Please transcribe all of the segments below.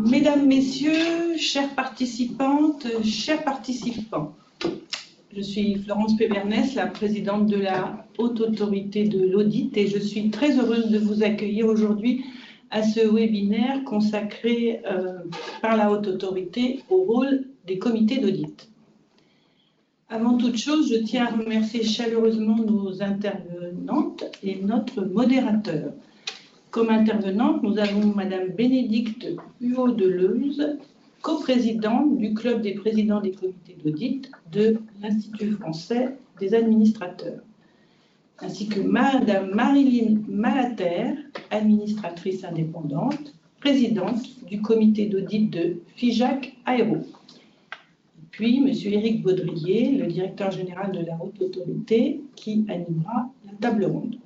Mesdames, Messieurs, chères participantes, chers participants, je suis Florence Pévernès, la présidente de la Haute Autorité de l'Audit et je suis très heureuse de vous accueillir aujourd'hui à ce webinaire consacré par la Haute Autorité au rôle des comités d'audit. Avant toute chose, je tiens à remercier chaleureusement nos intervenantes et notre modérateur. Comme intervenante, nous avons Madame Bénédicte Huot-Deleuze, coprésidente du Club des présidents des comités d'audit de l'Institut français des administrateurs, ainsi que Madame Marilyn Malater, administratrice indépendante, présidente du comité d'audit de FIJAC Aéro. Puis Monsieur Éric Baudrier, le directeur général de la Haute Autorité, qui animera la table ronde.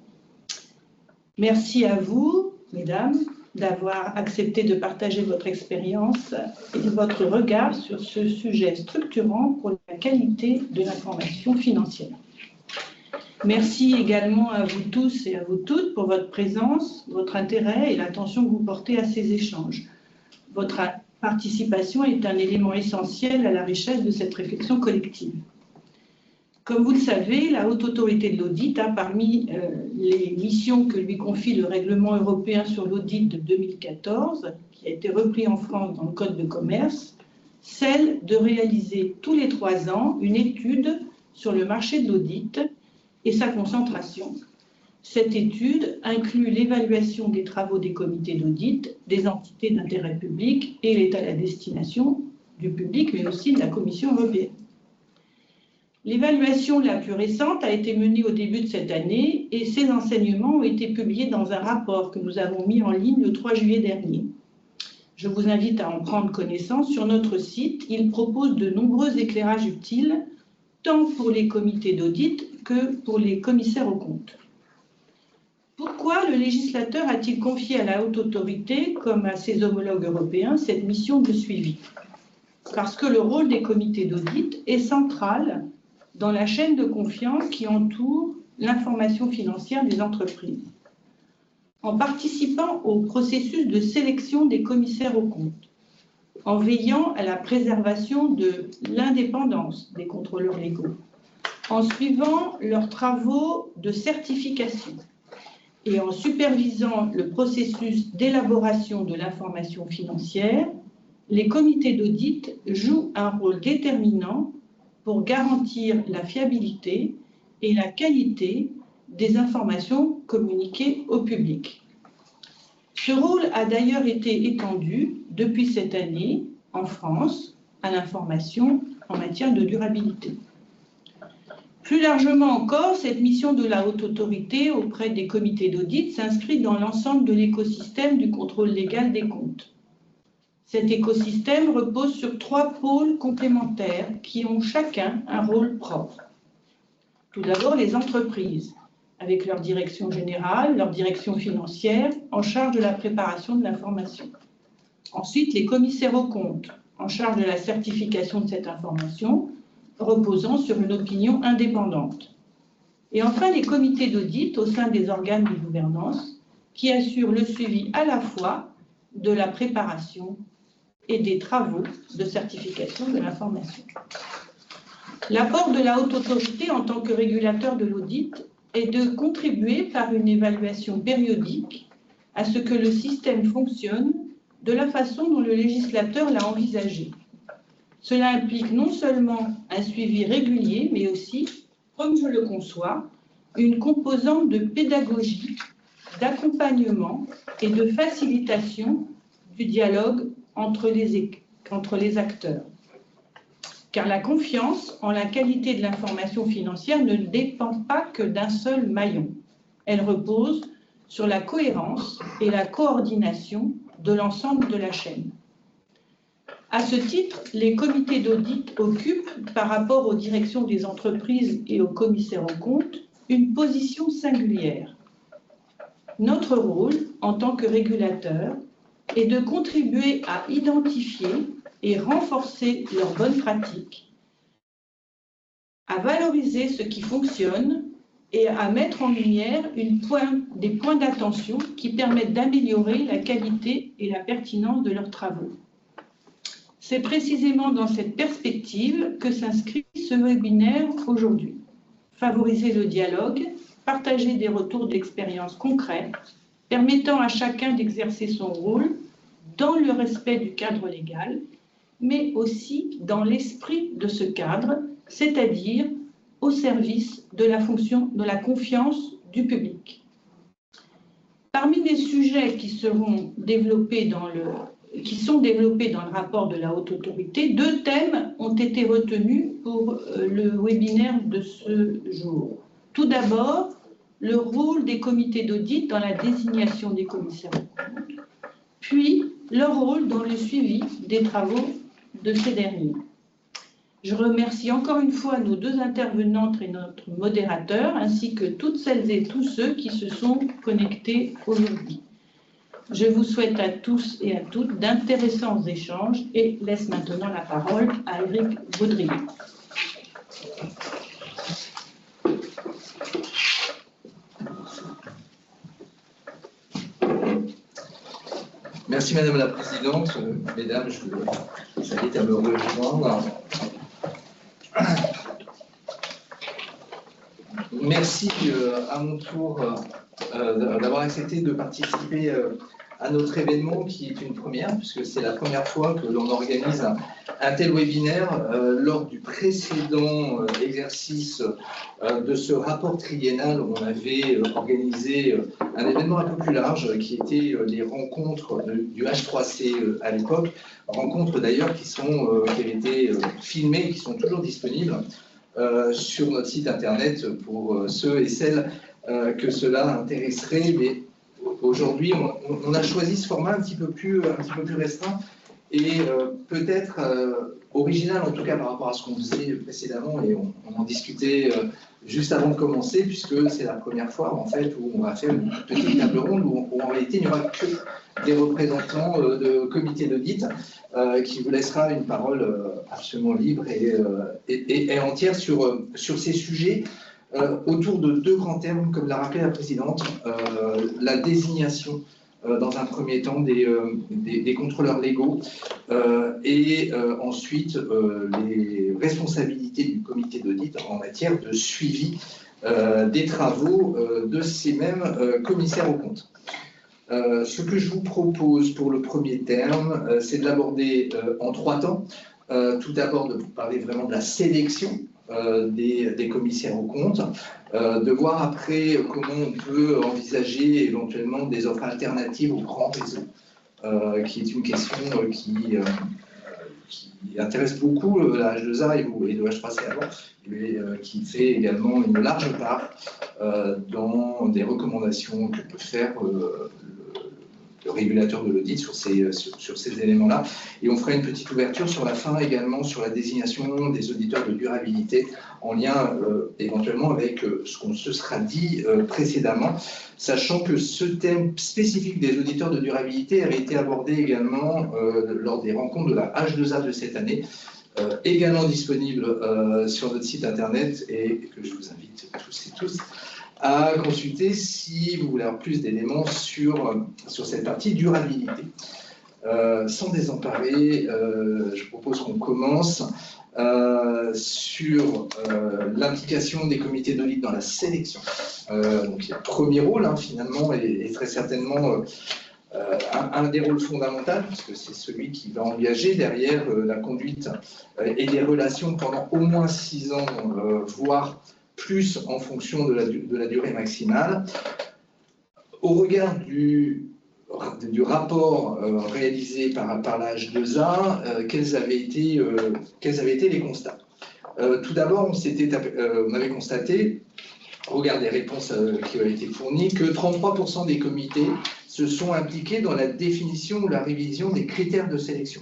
Merci à vous, mesdames, d'avoir accepté de partager votre expérience et votre regard sur ce sujet structurant pour la qualité de l'information financière. Merci également à vous tous et à vous toutes pour votre présence, votre intérêt et l'attention que vous portez à ces échanges. Votre participation est un élément essentiel à la richesse de cette réflexion collective. Comme vous le savez, la Haute Autorité de l'Audit a parmi les missions que lui confie le règlement européen sur l'audit de 2014, qui a été repris en France dans le Code de commerce, celle de réaliser tous les 3 ans une étude sur le marché de l'audit et sa concentration. Cette étude inclut l'évaluation des travaux des comités d'audit, des entités d'intérêt public et elle est à la destination du public, mais aussi de la Commission européenne. L'évaluation la plus récente a été menée au début de cette année et ses enseignements ont été publiés dans un rapport que nous avons mis en ligne le 3 juillet dernier. Je vous invite à en prendre connaissance sur notre site. Il propose de nombreux éclairages utiles, tant pour les comités d'audit que pour les commissaires aux comptes. Pourquoi le législateur a-t-il confié à la Haute Autorité, comme à ses homologues européens, cette mission de suivi? Parce que le rôle des comités d'audit est central dans la chaîne de confiance qui entoure l'information financière des entreprises. En participant au processus de sélection des commissaires aux comptes, en veillant à la préservation de l'indépendance des contrôleurs légaux, en suivant leurs travaux de certification et en supervisant le processus d'élaboration de l'information financière, les comités d'audit jouent un rôle déterminant pour garantir la fiabilité et la qualité des informations communiquées au public. Ce rôle a d'ailleurs été étendu depuis cette année en France à l'information en matière de durabilité. Plus largement encore, cette mission de la Haute Autorité auprès des comités d'audit s'inscrit dans l'ensemble de l'écosystème du contrôle légal des comptes. Cet écosystème repose sur 3 pôles complémentaires qui ont chacun un rôle propre. Tout d'abord, les entreprises, avec leur direction générale, leur direction financière, en charge de la préparation de l'information. Ensuite, les commissaires aux comptes, en charge de la certification de cette information, reposant sur une opinion indépendante. Et enfin, les comités d'audit au sein des organes de gouvernance, qui assurent le suivi à la fois de la préparation et des travaux de certification de l'information. L'apport de la Haute Autorité en tant que régulateur de l'audit est de contribuer par une évaluation périodique à ce que le système fonctionne de la façon dont le législateur l'a envisagé. Cela implique non seulement un suivi régulier, mais aussi, comme je le conçois, une composante de pédagogie, d'accompagnement et de facilitation du dialogue entre les acteurs. Car la confiance en la qualité de l'information financière ne dépend pas que d'un seul maillon. Elle repose sur la cohérence et la coordination de l'ensemble de la chaîne. À ce titre, les comités d'audit occupent, par rapport aux directions des entreprises et aux commissaires aux comptes, une position singulière. Notre rôle, en tant que régulateur, est de contribuer à identifier et renforcer leurs bonnes pratiques, à valoriser ce qui fonctionne, et à mettre en lumière des points d'attention qui permettent d'améliorer la qualité et la pertinence de leurs travaux. C'est précisément dans cette perspective que s'inscrit ce webinaire aujourd'hui. Favoriser le dialogue, partager des retours d'expériences concrets, permettant à chacun d'exercer son rôle dans le respect du cadre légal, mais aussi dans l'esprit de ce cadre, c'est-à-dire au service de la fonction de la confiance du public. Parmi les sujets qui sont développés dans le rapport de la Haute Autorité, 2 thèmes ont été retenus pour le webinaire de ce jour. Tout d'abord, le rôle des comités d'audit dans la désignation des commissaires aux comptes, puis leur rôle dans le suivi des travaux de ces derniers. Je remercie encore une fois nos 2 intervenantes et notre modérateur, ainsi que toutes celles et tous ceux qui se sont connectés aujourd'hui. Je vous souhaite à tous et à toutes d'intéressants échanges et laisse maintenant la parole à Éric Baudrier. Merci Madame la Présidente. Mesdames, je vous invite à me rejoindre. Merci à mon tour d'avoir accepté de participer à notre événement qui est une première, puisque c'est la première fois que l'on organise un tel webinaire lors du précédent exercice de ce rapport triennal où on avait organisé un événement un peu plus large qui était les rencontres du H3C à l'époque, rencontres d'ailleurs qui avaient été filmées, qui sont toujours disponibles sur notre site internet pour ceux et celles que cela intéresserait, mais aujourd'hui on a choisi ce format un petit peu plus restreint et peut-être original en tout cas par rapport à ce qu'on faisait précédemment, et on en discutait juste avant de commencer, puisque c'est la première fois en fait où on va faire une petite table ronde où en réalité il n'y aura que des représentants de comités d'audit qui vous laissera une parole absolument libre et entière sur ces sujets autour de 2 grands termes, comme l'a rappelé la Présidente, la désignation dans un premier temps des contrôleurs légaux et ensuite les responsabilités du comité d'audit en matière de suivi des travaux de ces mêmes commissaires aux comptes. Ce que je vous propose pour le premier terme, c'est de l'aborder en 3 temps. Tout d'abord, de vous parler vraiment de la sélection des commissaires aux comptes, de voir après comment on peut envisager éventuellement des offres alternatives au grand réseau, qui est une question qui intéresse beaucoup la H2A et le H3C avant, et qui fait également une large part dans des recommandations que peut faire le régulateur de l'audit sur ces éléments-là. Et on fera une petite ouverture sur la fin également sur la désignation des auditeurs de durabilité en lien éventuellement avec ce qu'on se sera dit précédemment, sachant que ce thème spécifique des auditeurs de durabilité avait été abordé également lors des rencontres de la H2A de cette année, également disponible sur notre site internet et que je vous invite tous et tous à consulter si vous voulez avoir plus d'éléments sur cette partie durabilité. Sans désemparer, je propose qu'on commence sur l'implication des comités d'audit dans la sélection. Donc, il y a le premier rôle, finalement, et très certainement un des rôles fondamentaux, puisque c'est celui qui va engager derrière la conduite et les relations pendant au moins 6 ans, voire plus en fonction de la durée maximale. Au regard du rapport réalisé par la H2A, quels avaient été les constats? Tout d'abord, on avait constaté, au regard des réponses qui avaient été fournies, que 33% des comités se sont impliqués dans la définition ou la révision des critères de sélection.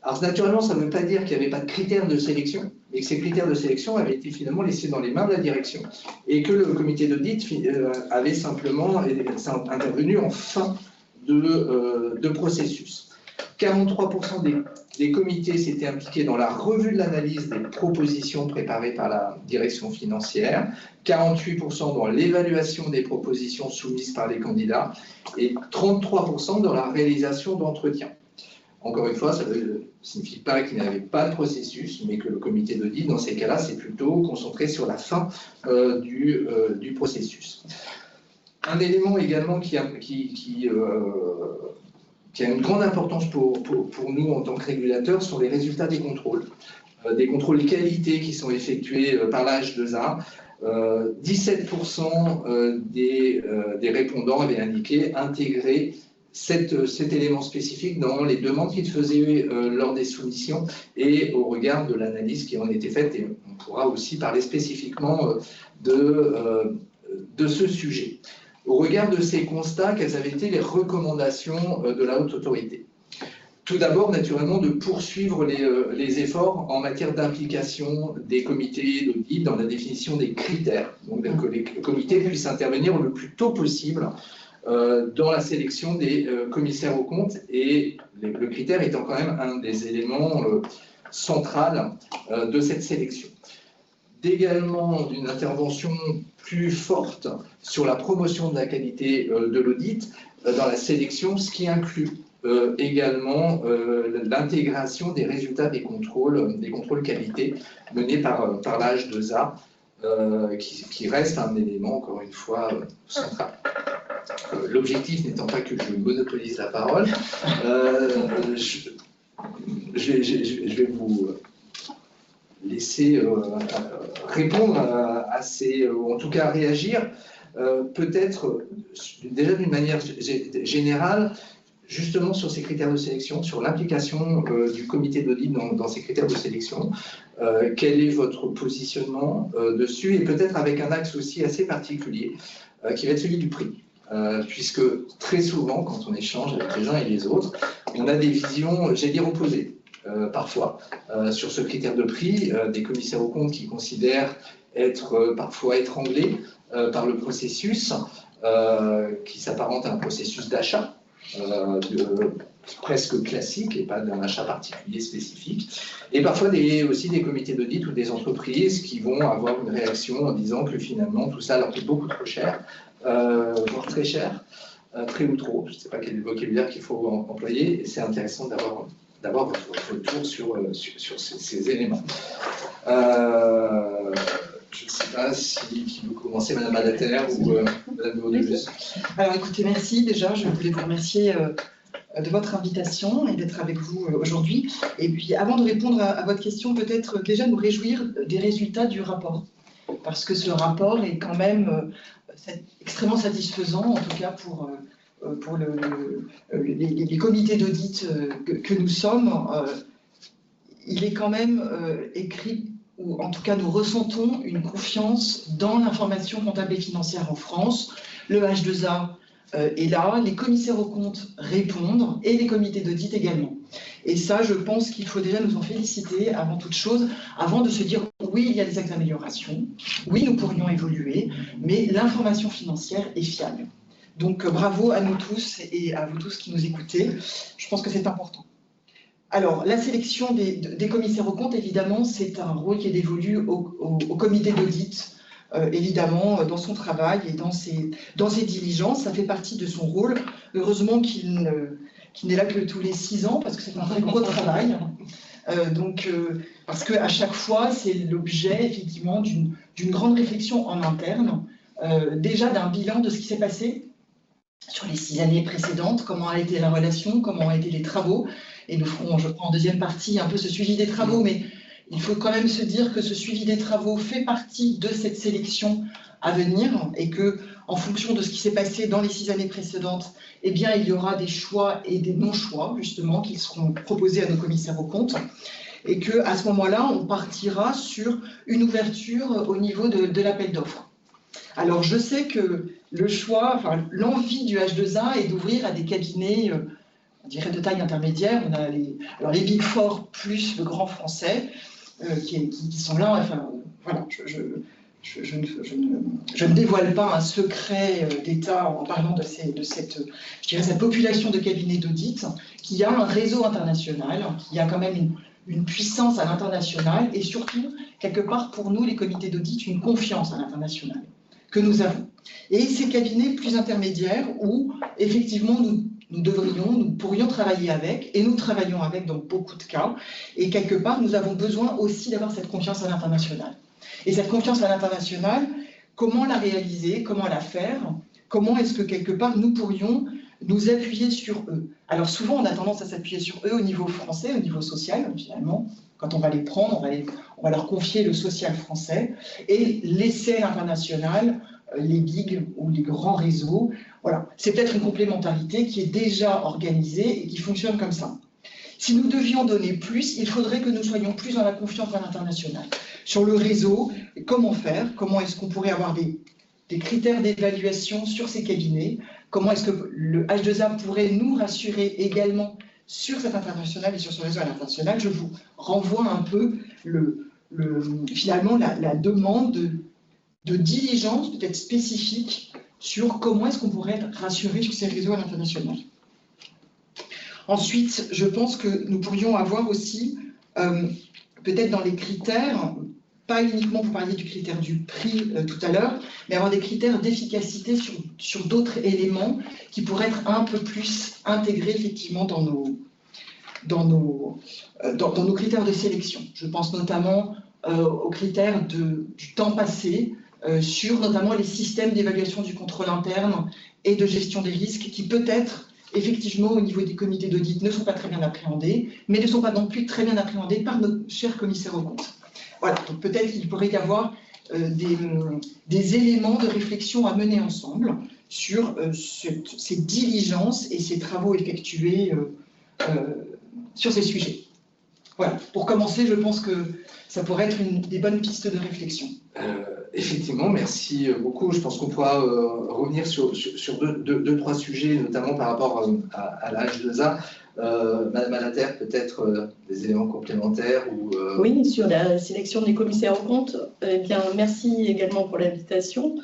Alors naturellement, ça ne veut pas dire qu'il n'y avait pas de critères de sélection, mais que ces critères de sélection avaient été finalement laissés dans les mains de la direction et que le comité d'audit avait simplement intervenu en fin de processus. 43% des comités s'étaient impliqués dans la revue de l'analyse des propositions préparées par la direction financière, 48% dans l'évaluation des propositions soumises par les candidats et 33% dans la réalisation d'entretiens. Encore une fois, ça ne signifie pas qu'il n'y avait pas de processus, mais que le comité d'audit, dans ces cas-là, s'est plutôt concentré sur la fin du processus. Un élément également qui a une grande importance pour nous en tant que régulateurs sont les résultats des contrôles qualité qui sont effectués par la H2A. 17% des répondants avaient indiqué intégrer cet élément spécifique dans les demandes qu'ils faisaient lors des soumissions et au regard de l'analyse qui en était faite. Et on pourra aussi parler spécifiquement de ce sujet. Au regard de ces constats, quelles avaient été les recommandations de la haute autorité? Tout d'abord, naturellement, de poursuivre les efforts en matière d'implication des comités d'audit dans la définition des critères, donc que les comités puissent intervenir le plus tôt possible dans la sélection des commissaires aux comptes, et le critère étant quand même un des éléments centraux de cette sélection. Également d'une intervention plus forte sur la promotion de la qualité de l'audit dans la sélection, ce qui inclut également l'intégration des résultats des contrôles qualité menés par la H2A, qui reste un élément, encore une fois, central. L'objectif n'étant pas que je monopolise la parole, je vais vous laisser répondre à ces, ou en tout cas réagir, peut-être déjà d'une manière générale, justement sur ces critères de sélection, sur l'implication du comité d'audit dans ces critères de sélection. Quel est votre positionnement dessus, et peut-être avec un axe aussi assez particulier, qui va être celui du prix. Puisque très souvent, quand on échange avec les uns et les autres, on a des visions, j'allais dire, opposées. Parfois, sur ce critère de prix, des commissaires aux comptes qui considèrent être parfois étranglés par le processus, qui s'apparente à un processus d'achat presque classique et pas d'un achat particulier spécifique. Et parfois aussi des comités d'audit ou des entreprises qui vont avoir une réaction en disant que finalement tout ça leur coûte beaucoup trop cher, voire très cher, très ou trop, je ne sais pas quel est le vocabulaire qu'il faut employer, et c'est intéressant d'avoir votre retour sur ces éléments. Je ne sais pas qui veut commencer, Madame Badater ou Madame Vaudevus. Alors écoutez, merci déjà, je voulais vous remercier de votre invitation et d'être avec vous aujourd'hui. Et puis avant de répondre à votre question, peut-être déjà nous réjouir des résultats du rapport, parce que ce rapport est quand même extrêmement satisfaisant, en tout cas pour les comités d'audit que nous sommes. Il est quand même écrit, ou en tout cas nous ressentons une confiance dans l'information comptable et financière en France. Le H2A est là, les commissaires aux comptes répondent et les comités d'audit également. Et ça, je pense qu'il faut déjà nous en féliciter avant toute chose, avant de se dire oui, il y a des axes d'amélioration, oui, nous pourrions évoluer, mais l'information financière est fiable. Donc bravo à nous tous et à vous tous qui nous écoutez, je pense que c'est important. Alors, la sélection des commissaires aux comptes, évidemment, c'est un rôle qui est dévolu au comité d'audit, évidemment, dans son travail et dans ses diligences. Ça fait partie de son rôle. Heureusement qu'il n'est là que tous les 6 ans, parce que c'est un très gros travail. Parce qu'à chaque fois, c'est l'objet, effectivement, d'une grande réflexion en interne, déjà d'un bilan de ce qui s'est passé sur les 6 années précédentes, comment a été la relation, comment ont été les travaux. Et nous ferons, je crois, en deuxième partie un peu ce suivi des travaux, mais il faut quand même se dire que ce suivi des travaux fait partie de cette sélection à venir et que, en fonction de ce qui s'est passé dans les 6 années précédentes, eh bien, il y aura des choix et des non-choix, justement, qui seront proposés à nos commissaires aux comptes. Et qu'à ce moment-là, on partira sur une ouverture au niveau de l'appel d'offres. Alors, je sais que le choix, enfin, l'envie du H2A est d'ouvrir à des cabinets, on dirait de taille intermédiaire. On a les Big Four plus le Grand Français qui sont là. Enfin, voilà, je ne dévoile pas un secret d'État en parlant de cette population de cabinets d'audit qui a un réseau international, qui a quand même une puissance à l'international et surtout, quelque part pour nous, les comités d'audit, une confiance à l'international que nous avons. Et ces cabinets plus intermédiaires où, effectivement, nous pourrions travailler avec, et nous travaillons avec dans beaucoup de cas, et quelque part, nous avons besoin aussi d'avoir cette confiance à l'international. Et cette confiance à l'international, comment la réaliser, comment la faire, comment est-ce que quelque part nous pourrions nous appuyer sur eux. Alors souvent on a tendance à s'appuyer sur eux au niveau français, au niveau social finalement, quand on va les prendre, on va leur confier le social français et laisser à l'international les bigs ou les grands réseaux. Voilà, c'est peut-être une complémentarité qui est déjà organisée et qui fonctionne comme ça. Si nous devions donner plus, il faudrait que nous soyons plus dans la confiance à l'international. Sur le réseau, comment faire? Comment est-ce qu'on pourrait avoir des critères d'évaluation sur ces cabinets? Comment est-ce que le H2A pourrait nous rassurer également sur cet international et sur ce réseau à l'international? Je vous renvoie un peu finalement la demande de diligence peut-être spécifique sur comment est-ce qu'on pourrait être rassuré sur ces réseaux à l'international. Ensuite, je pense que nous pourrions avoir aussi, peut-être dans les critères, pas uniquement vous parliez du critère du prix tout à l'heure, mais avoir des critères d'efficacité sur d'autres éléments qui pourraient être un peu plus intégrés effectivement dans nos critères de sélection. Je pense notamment aux critères du temps passé sur notamment les systèmes d'évaluation du contrôle interne et de gestion des risques qui peut-être effectivement, au niveau des comités d'audit, ne sont pas très bien appréhendés, mais ne sont pas non plus très bien appréhendés par nos chers commissaires aux comptes. Voilà, donc peut-être qu'il pourrait y avoir des éléments de réflexion à mener ensemble sur ces diligences et ces travaux effectués sur ces sujets. Voilà, pour commencer, je pense que ça pourrait être des bonnes pistes de réflexion. Effectivement, merci beaucoup. Je pense qu'on pourra revenir sur deux, trois sujets, notamment par rapport à la H2A. Madame Alater, peut-être des éléments complémentaires ou, Oui, sur la sélection des commissaires aux comptes, eh bien, merci également pour l'invitation.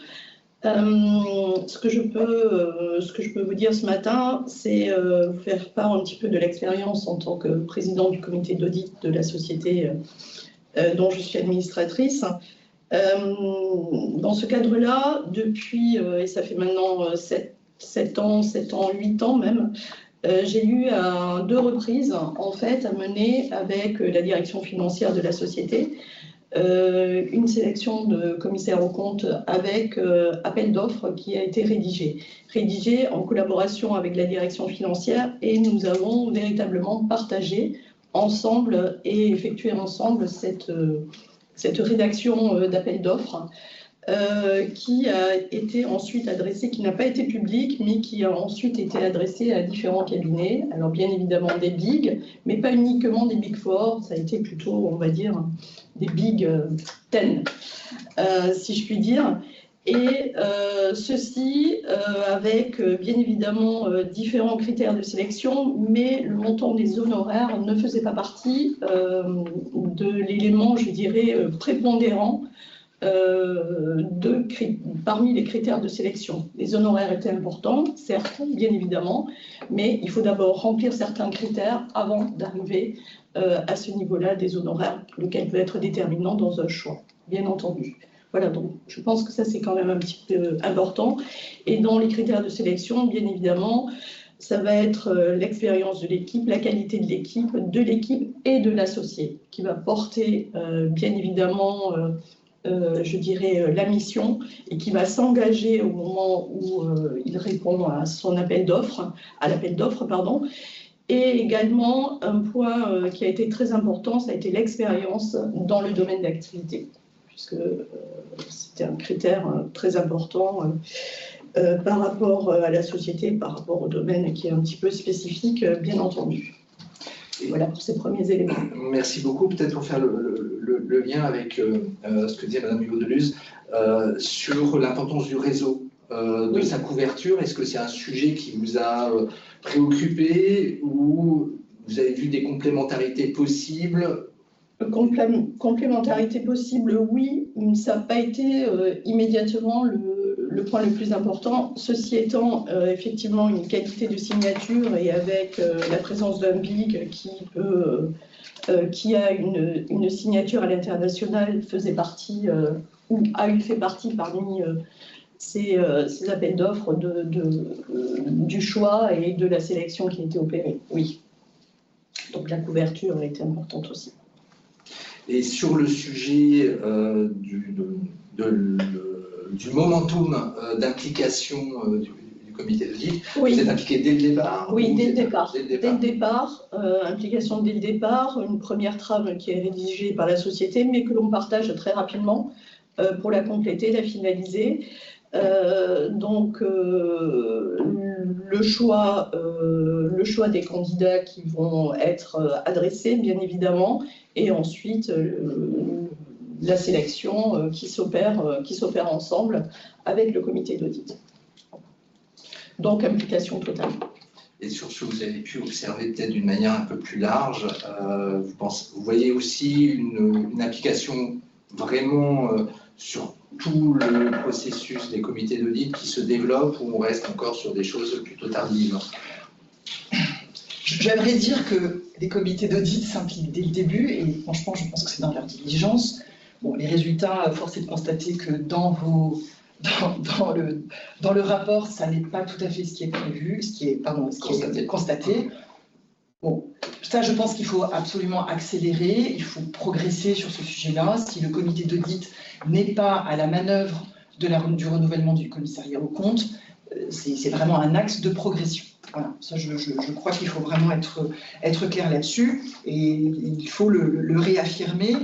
Ce que je peux vous dire ce matin, c'est vous faire part un petit peu de l'expérience en tant que président du comité d'audit de la société dont je suis administratrice. Dans ce cadre-là, depuis, et ça fait maintenant 7 ans, 8 ans même, j'ai eu à 2 reprises, en fait, à mener avec la direction financière de la société une sélection de commissaires aux comptes avec appel d'offres qui a été rédigé en collaboration avec la direction financière, et nous avons véritablement partagé ensemble et effectué ensemble cette rédaction d'appel d'offres qui a été ensuite adressée, qui n'a pas été publique, mais qui a ensuite été adressée à différents cabinets. Alors bien évidemment des bigs, mais pas uniquement des big four, ça a été plutôt, on va dire, des big 10, si je puis dire. Et ceci avec bien évidemment différents critères de sélection, mais le montant des honoraires ne faisait pas partie de l'élément, je dirais, prépondérant parmi les critères de sélection. Les honoraires étaient importants, certes, bien évidemment, mais il faut d'abord remplir certains critères avant d'arriver à ce niveau-là des honoraires, lequel peut être déterminant dans un choix, bien entendu. Voilà, donc je pense que ça c'est quand même un petit peu important. Et dans les critères de sélection, bien évidemment, ça va être l'expérience de l'équipe, la qualité de l'équipe et de l'associé, qui va porter bien évidemment je dirais, la mission, et qui va s'engager au moment où il répond à son appel d'offres, pardon. Et également, un point qui a été très important, ça a été l'expérience dans le domaine d'activité, puisque c'était un critère très important par rapport à la société, par rapport au domaine qui est un petit peu spécifique, bien entendu. Et voilà pour ces premiers éléments. Merci beaucoup. Peut-être pour faire le lien avec ce que disait Mme Hugo-Deluz sur l'importance du réseau, de sa couverture. Est-ce que c'est un sujet qui vous a préoccupé ou vous avez vu des complémentarités possibles Complémentarité possible, oui, ça n'a pas été immédiatement le point le plus important. Ceci étant, effectivement, une qualité de signature et avec la présence d'un BIC qui a une signature à l'international faisait partie ou a fait partie parmi ces appels d'offres du choix et de la sélection qui a été opérée, oui. Donc la couverture a été importante aussi. Et sur le sujet du momentum d'implication du comité d'audit, oui. Vous êtes impliqué dès le départ? Oui, dès le départ. Implication dès le départ, une première trame qui est rédigée par la société, mais que l'on partage très rapidement pour la compléter, la finaliser. Donc, le choix des candidats qui vont être adressés, bien évidemment, et ensuite la sélection qui s'opère ensemble avec le comité d'audit. Donc, implication totale. Et sur ce que vous avez pu observer peut-être d'une manière un peu plus large, vous voyez aussi une application vraiment sur tout le processus des comités d'audit qui se développe, ou on reste encore sur des choses plutôt tardives? J'aimerais dire que les comités d'audit s'impliquent dès le début, et franchement, je pense que c'est dans leur diligence. Bon, les résultats, force est de constater que dans le rapport, ça n'est pas tout à fait ce qui est prévu, ce qui est constaté. Bon, ça, je pense qu'il faut absolument accélérer, il faut progresser sur ce sujet-là. Si le comité d'audit n'est pas à la manœuvre du renouvellement du commissariat aux comptes, c'est vraiment un axe de progression. Voilà, ça, je crois qu'il faut vraiment être clair là-dessus, et il faut le réaffirmer.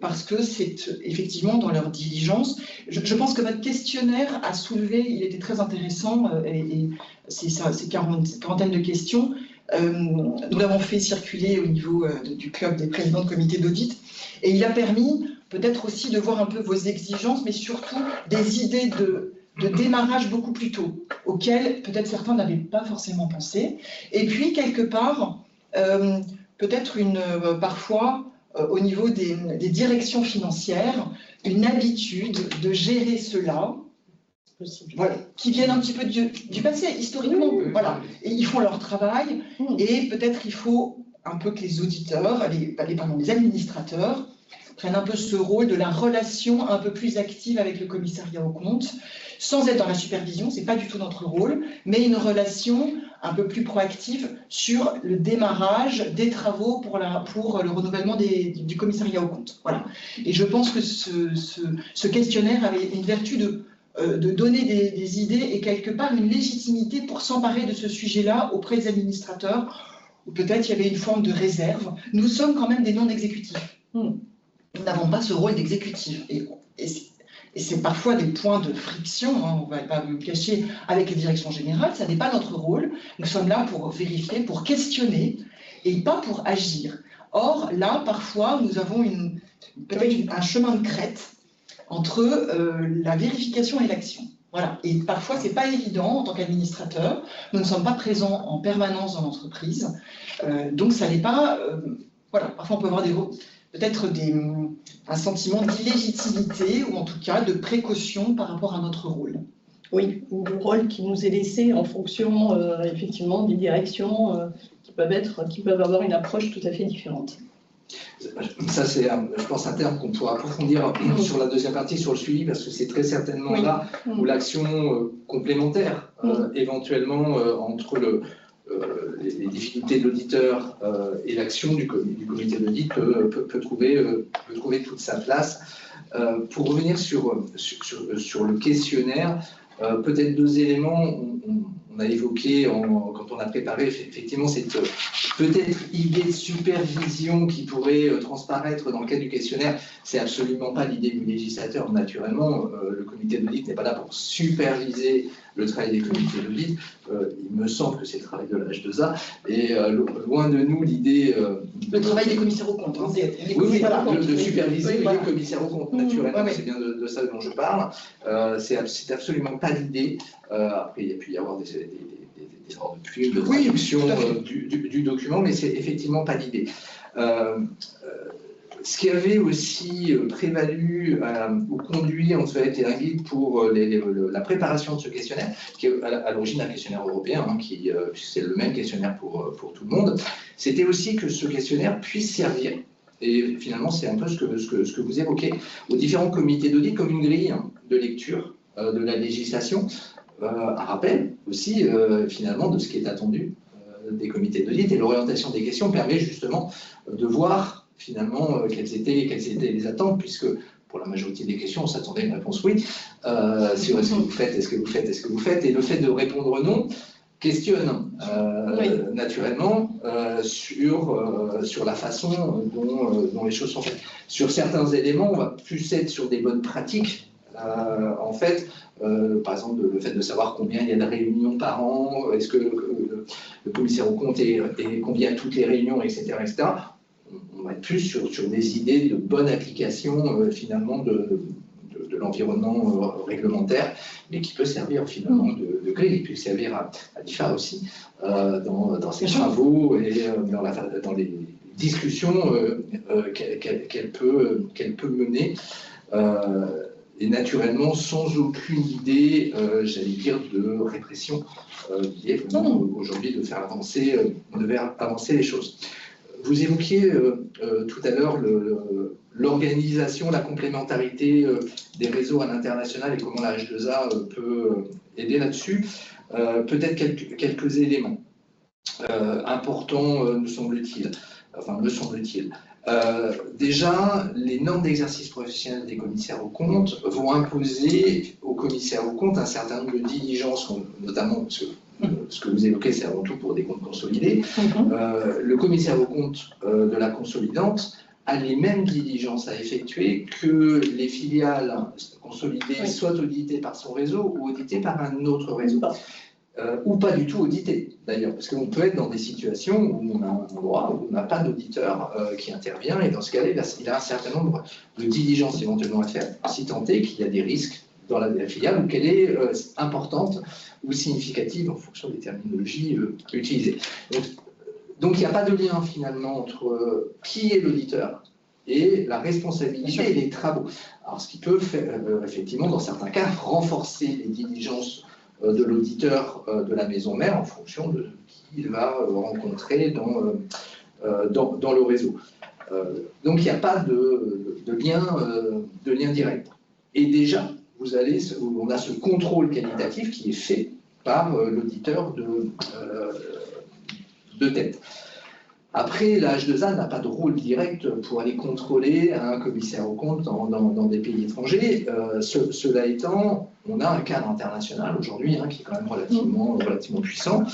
Parce que c'est effectivement dans leur diligence. Je pense que votre questionnaire a soulevé, il était très intéressant, et ces quarantaine de questions, nous l'avons fait circuler au niveau du club des présidents de comité d'audit, et il a permis peut-être aussi de voir un peu vos exigences, mais surtout des idées de démarrage beaucoup plus tôt, auxquelles peut-être certains n'avaient pas forcément pensé. Et puis, quelque part, peut-être parfois, au niveau des directions financières, une habitude de gérer cela, voilà, qui viennent un petit peu du passé, historiquement. Oui. Voilà. Et ils font leur travail, et peut-être il faut un peu que les auditeurs, les administrateurs, prennent un peu ce rôle de la relation un peu plus active avec le commissariat aux comptes, sans être dans la supervision, c'est pas du tout notre rôle, mais une relation un peu plus proactive sur le démarrage des travaux pour le renouvellement du commissariat aux comptes. Voilà. Et je pense que ce questionnaire avait une vertu de donner des idées et quelque part une légitimité pour s'emparer de ce sujet-là auprès des administrateurs, ou peut-être il y avait une forme de réserve. Nous sommes quand même des non-exécutifs. Nous n'avons pas ce rôle d'exécutif. Et c'est parfois des points de friction, hein, on ne va pas me cacher, avec les directions générales, ça n'est pas notre rôle. Nous sommes là pour vérifier, pour questionner, et pas pour agir. Or, là, parfois, nous avons peut-être un chemin de crête entre la vérification et l'action. Voilà. Et parfois, ce n'est pas évident en tant qu'administrateur. Nous ne sommes pas présents en permanence dans l'entreprise. Donc, ça n'est pas... voilà, parfois, on peut avoir peut-être un sentiment d'illégitimité, ou en tout cas de précaution par rapport à notre rôle. Oui, ou le rôle qui nous est laissé en fonction effectivement des directions qui peuvent avoir une approche tout à fait différente. Ça, c'est, je pense, un terme qu'on pourra approfondir sur la deuxième partie, sur le suivi, parce que c'est très certainement là où l'action complémentaire, éventuellement, entre les difficultés de l'auditeur et l'action du comité d'audit peut trouver toute sa place. Pour revenir sur le questionnaire, peut-être deux éléments. On a évoqué, quand on a préparé, effectivement, cette peut-être idée de supervision qui pourrait transparaître dans le cadre du questionnaire. C'est absolument pas l'idée du législateur, naturellement. Le comité d'audit n'est pas là pour superviser le travail des comités d'audit. Il me semble que c'est le travail de la H2A. Et loin de nous l'idée... le travail des commissaires aux comptes. Hein, oui, de superviser les commissaires aux comptes, naturellement. C'est bien de ça dont je parle. C'est absolument pas l'idée. Après, il y a pu y avoir des ordres de plume, de traduction du document, mais c'est effectivement pas l'idée. Ce qui avait aussi prévalu ou conduit en fait un guide pour la préparation de ce questionnaire, qui est à l'origine un questionnaire européen, hein, c'est le même questionnaire pour tout le monde, c'était aussi que ce questionnaire puisse servir, et finalement c'est un peu ce que vous évoquez, aux différents comités d'audit comme une grille de lecture de la législation, un rappel aussi finalement de ce qui est attendu des comités d'audit, et l'orientation des questions permet justement de voir finalement quelles étaient les attentes, puisque pour la majorité des questions, on s'attendait à une réponse oui, sur est-ce que vous faites, est-ce que vous faites, est-ce que vous faites, et le fait de répondre non questionne naturellement sur la façon dont les choses sont faites. Sur certains éléments, on va plus être sur des bonnes pratiques, en fait, par exemple le fait de savoir combien il y a de réunions par an, est-ce que le commissaire aux comptes est combien toutes les réunions, etc., etc. On va être plus sur des idées de bonne application finalement de l'environnement réglementaire, mais qui peut servir finalement de grille, il peut servir à l'IFA aussi dans ses travaux et dans les discussions qu'elle peut mener, et naturellement sans aucune idée, j'allais dire, de répression, qui est vraiment aujourd'hui de faire avancer les choses. Vous évoquiez tout à l'heure l'organisation, la complémentarité des réseaux à l'international et comment la H2A peut aider là-dessus. Peut-être quelques éléments importants, me semble-t-il. Déjà, les normes d'exercice professionnel des commissaires aux comptes vont imposer aux commissaires aux comptes un certain nombre de diligences, notamment parce que ce que vous évoquez, c'est avant tout pour des comptes consolidés. Le commissaire aux comptes de la consolidante a les mêmes diligences à effectuer que les filiales consolidées, soit auditées par son réseau ou auditées par un autre réseau. Ou pas du tout auditées, d'ailleurs, parce qu'on peut être dans des situations où on a un endroit où on n'a pas d'auditeur qui intervient, et dans ce cas-là, il a un certain nombre de diligences éventuellement à faire, si tant est qu'il y a des risques dans la filiale, ou qu'elle est importante ou significative en fonction des terminologies utilisées. Donc il n'y a pas de lien finalement entre qui est l'auditeur et la responsabilité et les travaux. Alors ce qui peut faire, effectivement, dans certains cas, renforcer les diligences de l'auditeur de la maison mère en fonction de qui il va rencontrer dans le réseau. Donc il n'y a pas de lien direct. Et déjà, on a ce contrôle qualitatif qui est fait par l'auditeur de tête. Après, la H2A n'a pas de rôle direct pour aller contrôler un commissaire aux comptes dans des pays étrangers. Cela étant, on a un cadre international aujourd'hui qui est quand même relativement puissant.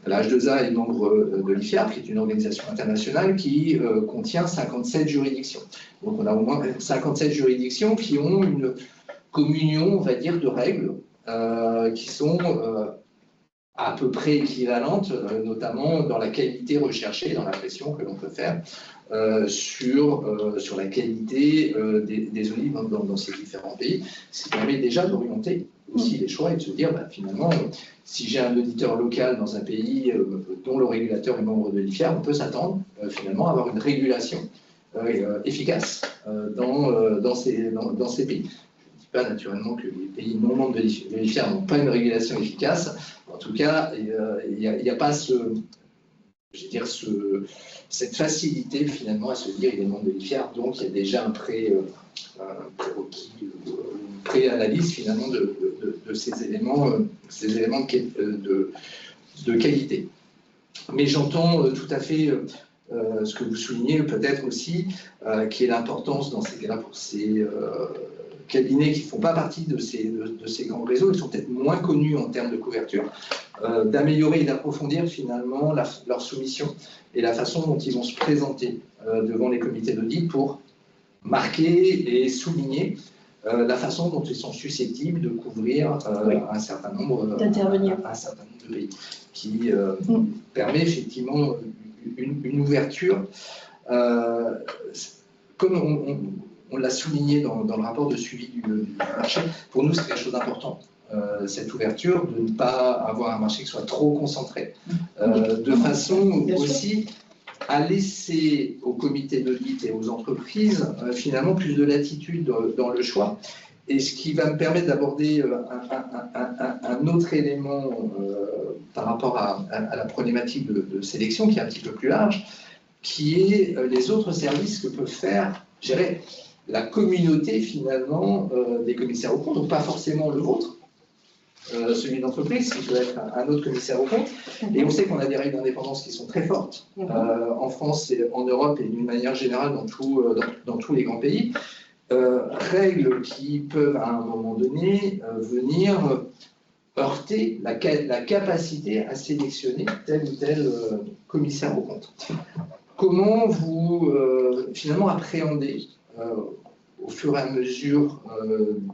La H2A est membre de l'IFIAP, qui est une organisation internationale qui contient 57 juridictions. Donc on a au moins 57 juridictions qui ont une communion, on va dire, de règles qui sont à peu près équivalentes, notamment dans la qualité recherchée, dans la pression que l'on peut faire sur la qualité des audits dans ces différents pays, ce qui permet déjà d'orienter aussi les choix et de se dire, finalement, si j'ai un auditeur local dans un pays dont le régulateur est membre de l'IFIA, on peut s'attendre finalement à avoir une régulation efficace dans ces pays. Je ne dis pas naturellement que les pays non membres de l'IFIA n'ont pas une régulation efficace. En tout cas, il n'y a pas cette facilité finalement à se dire il est membre de l'IFIA, donc il y a déjà un prérequis, une préanalyse finalement de ces éléments de qualité. Mais j'entends tout à fait ce que vous soulignez peut-être aussi, qui est l'importance dans ces cas-là pour ces cabinets qui ne font pas partie de ces grands réseaux, ils sont peut-être moins connus en termes de couverture, d'améliorer et d'approfondir finalement leur soumission et la façon dont ils vont se présenter devant les comités d'audit pour marquer et souligner la façon dont ils sont susceptibles de couvrir un certain nombre de pays, qui permet effectivement une ouverture. Comme on l'a souligné dans le rapport de suivi du marché, pour nous c'est quelque chose d'important, cette ouverture, de ne pas avoir un marché qui soit trop concentré, de façon aussi a laissé au comité d'audit et aux entreprises finalement plus de latitude dans le choix. Et ce qui va me permettre d'aborder un autre élément par rapport à la problématique de sélection qui est un petit peu plus large, qui est les autres services que peut faire, je dirais, la communauté finalement des commissaires aux comptes, donc pas forcément le vôtre, celui d'entreprise, qui peut être un autre commissaire aux comptes. Et on sait qu'on a des règles d'indépendance qui sont très fortes en France et en Europe et d'une manière générale dans tous les grands pays. Règles qui peuvent à un moment donné venir heurter la capacité à sélectionner tel ou tel commissaire aux comptes. Comment vous finalement appréhendez au fur et à mesure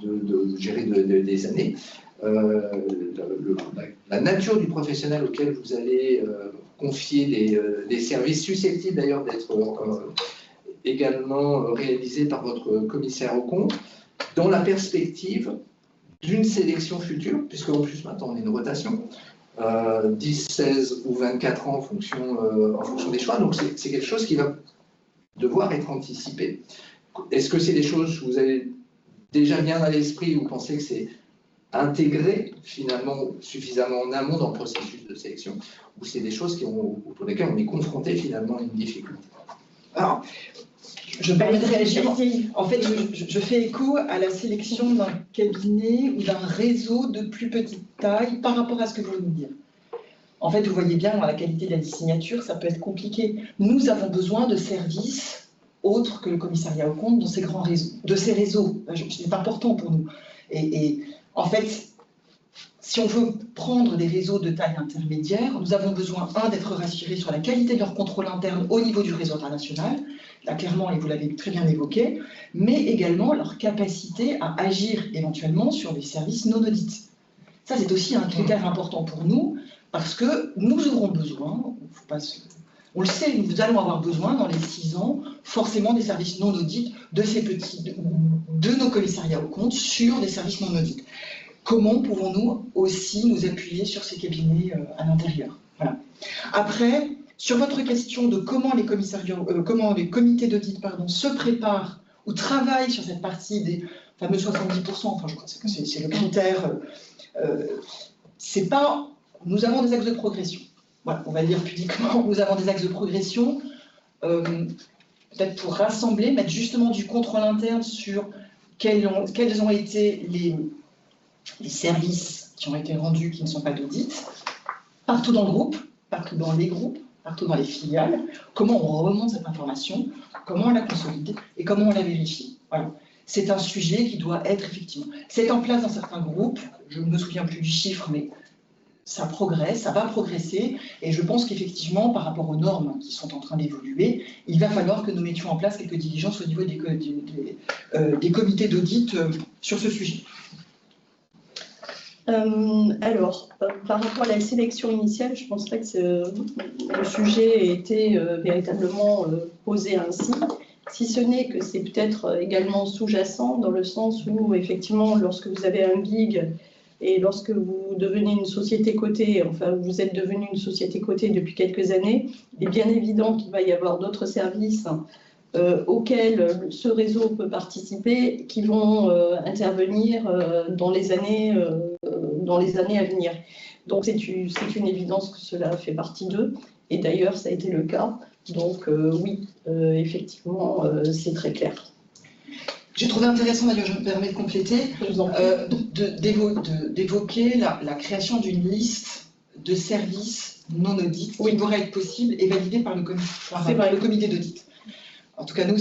des années la nature du professionnel auquel vous allez confier des services susceptibles d'ailleurs d'être également réalisés par votre commissaire aux comptes, dans la perspective d'une sélection future, puisque en plus maintenant on est une rotation, 10, 16 ou 24 ans en fonction des choix, donc c'est quelque chose qui va devoir être anticipé. Est-ce que c'est des choses que vous avez déjà bien à l'esprit, ou vous pensez que c'est intégré finalement suffisamment en amont dans le processus de sélection, ou c'est des choses pour lesquelles on est confronté finalement à une difficulté? Alors, je me permets de réagir. En fait, je fais écho à la sélection d'un cabinet ou d'un réseau de plus petite taille par rapport à ce que vous venez de dire. En fait, vous voyez bien, dans la qualité de la signature, ça peut être compliqué. Nous avons besoin de services autres que le commissariat aux comptes dans ces grands réseaux, de ces réseaux. C'est important pour nous. Et en fait, si on veut prendre des réseaux de taille intermédiaire, nous avons besoin, d'être rassurés sur la qualité de leur contrôle interne au niveau du réseau international, là clairement, et vous l'avez très bien évoqué, mais également leur capacité à agir éventuellement sur des services non audits. Ça, c'est aussi un critère important pour nous, parce que nous aurons besoin, on le sait, nous allons avoir besoin dans les 6 ans, forcément des services non audits de nos commissariats aux comptes sur des services non audits. Comment pouvons-nous aussi nous appuyer sur ces cabinets à l'intérieur? Voilà. Après, sur votre question de comment les comités d'audit se préparent ou travaillent sur cette partie des fameux 70%, enfin je crois que c'est le critère, c'est pas... Nous avons des axes de progression. Voilà, on va dire pudiquement, nous avons des axes de progression, peut-être pour rassembler, mettre justement du contrôle interne sur quels ont été les services qui ont été rendus qui ne sont pas d'audit, partout dans le groupe, partout dans les groupes, partout dans les filiales, comment on remonte cette information, comment on la consolide et comment on la vérifie. Voilà. C'est un sujet qui doit être effectivement... C'est en place dans certains groupes, je ne me souviens plus du chiffre, mais ça progresse, ça va progresser, et je pense qu'effectivement, par rapport aux normes qui sont en train d'évoluer, il va falloir que nous mettions en place quelques diligences au niveau des comités d'audit sur ce sujet. Alors, par rapport à la sélection initiale, je ne pense pas que le sujet ait été véritablement posé ainsi, si ce n'est que c'est peut-être également sous-jacent dans le sens où, effectivement, lorsque vous avez un gig et lorsque vous devenez une société cotée, enfin vous êtes devenu une société cotée depuis quelques années, il est bien évident qu'il va y avoir d'autres services auxquels ce réseau peut participer, qui vont intervenir dans les années à venir. Donc c'est une évidence que cela fait partie d'eux, et d'ailleurs ça a été le cas. Donc oui, effectivement, c'est très clair. J'ai trouvé intéressant, d'ailleurs, je me permets de compléter, d'évoquer la création d'une liste de services non audits qui pourrait être possible et validée par le comité d'audit. En tout cas, nous,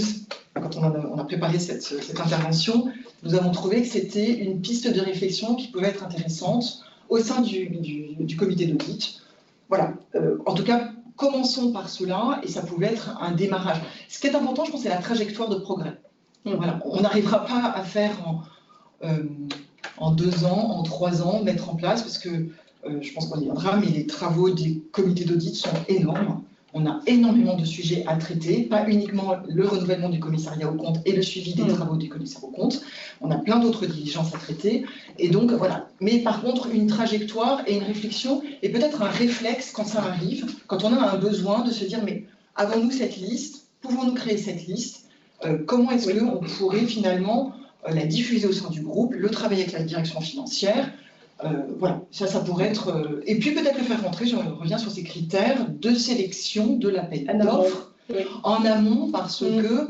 quand on a préparé cette intervention, nous avons trouvé que c'était une piste de réflexion qui pouvait être intéressante au sein du comité d'audit. Voilà. En tout cas, commençons par cela, et ça pouvait être un démarrage. Ce qui est important, je pense, c'est la trajectoire de progrès. Voilà. On n'arrivera pas à faire en 2 ans, en 3 ans, mettre en place, parce que je pense qu'on y viendra, mais les travaux des comités d'audit sont énormes. On a énormément de sujets à traiter, pas uniquement le renouvellement du commissariat aux comptes et le suivi des travaux du commissaire aux comptes. On a plein d'autres diligences à traiter. Et donc, voilà. Mais par contre, une trajectoire et une réflexion, et peut-être un réflexe quand ça arrive, quand on a un besoin de se dire, mais avons-nous cette liste? Pouvons-nous créer cette liste? Comment est-ce qu'on pourrait finalement la diffuser au sein du groupe, le travailler avec la direction financière? Voilà, ça pourrait être... et puis peut-être le faire rentrer, je reviens sur ces critères de sélection de l'appel d'offres en amont, parce que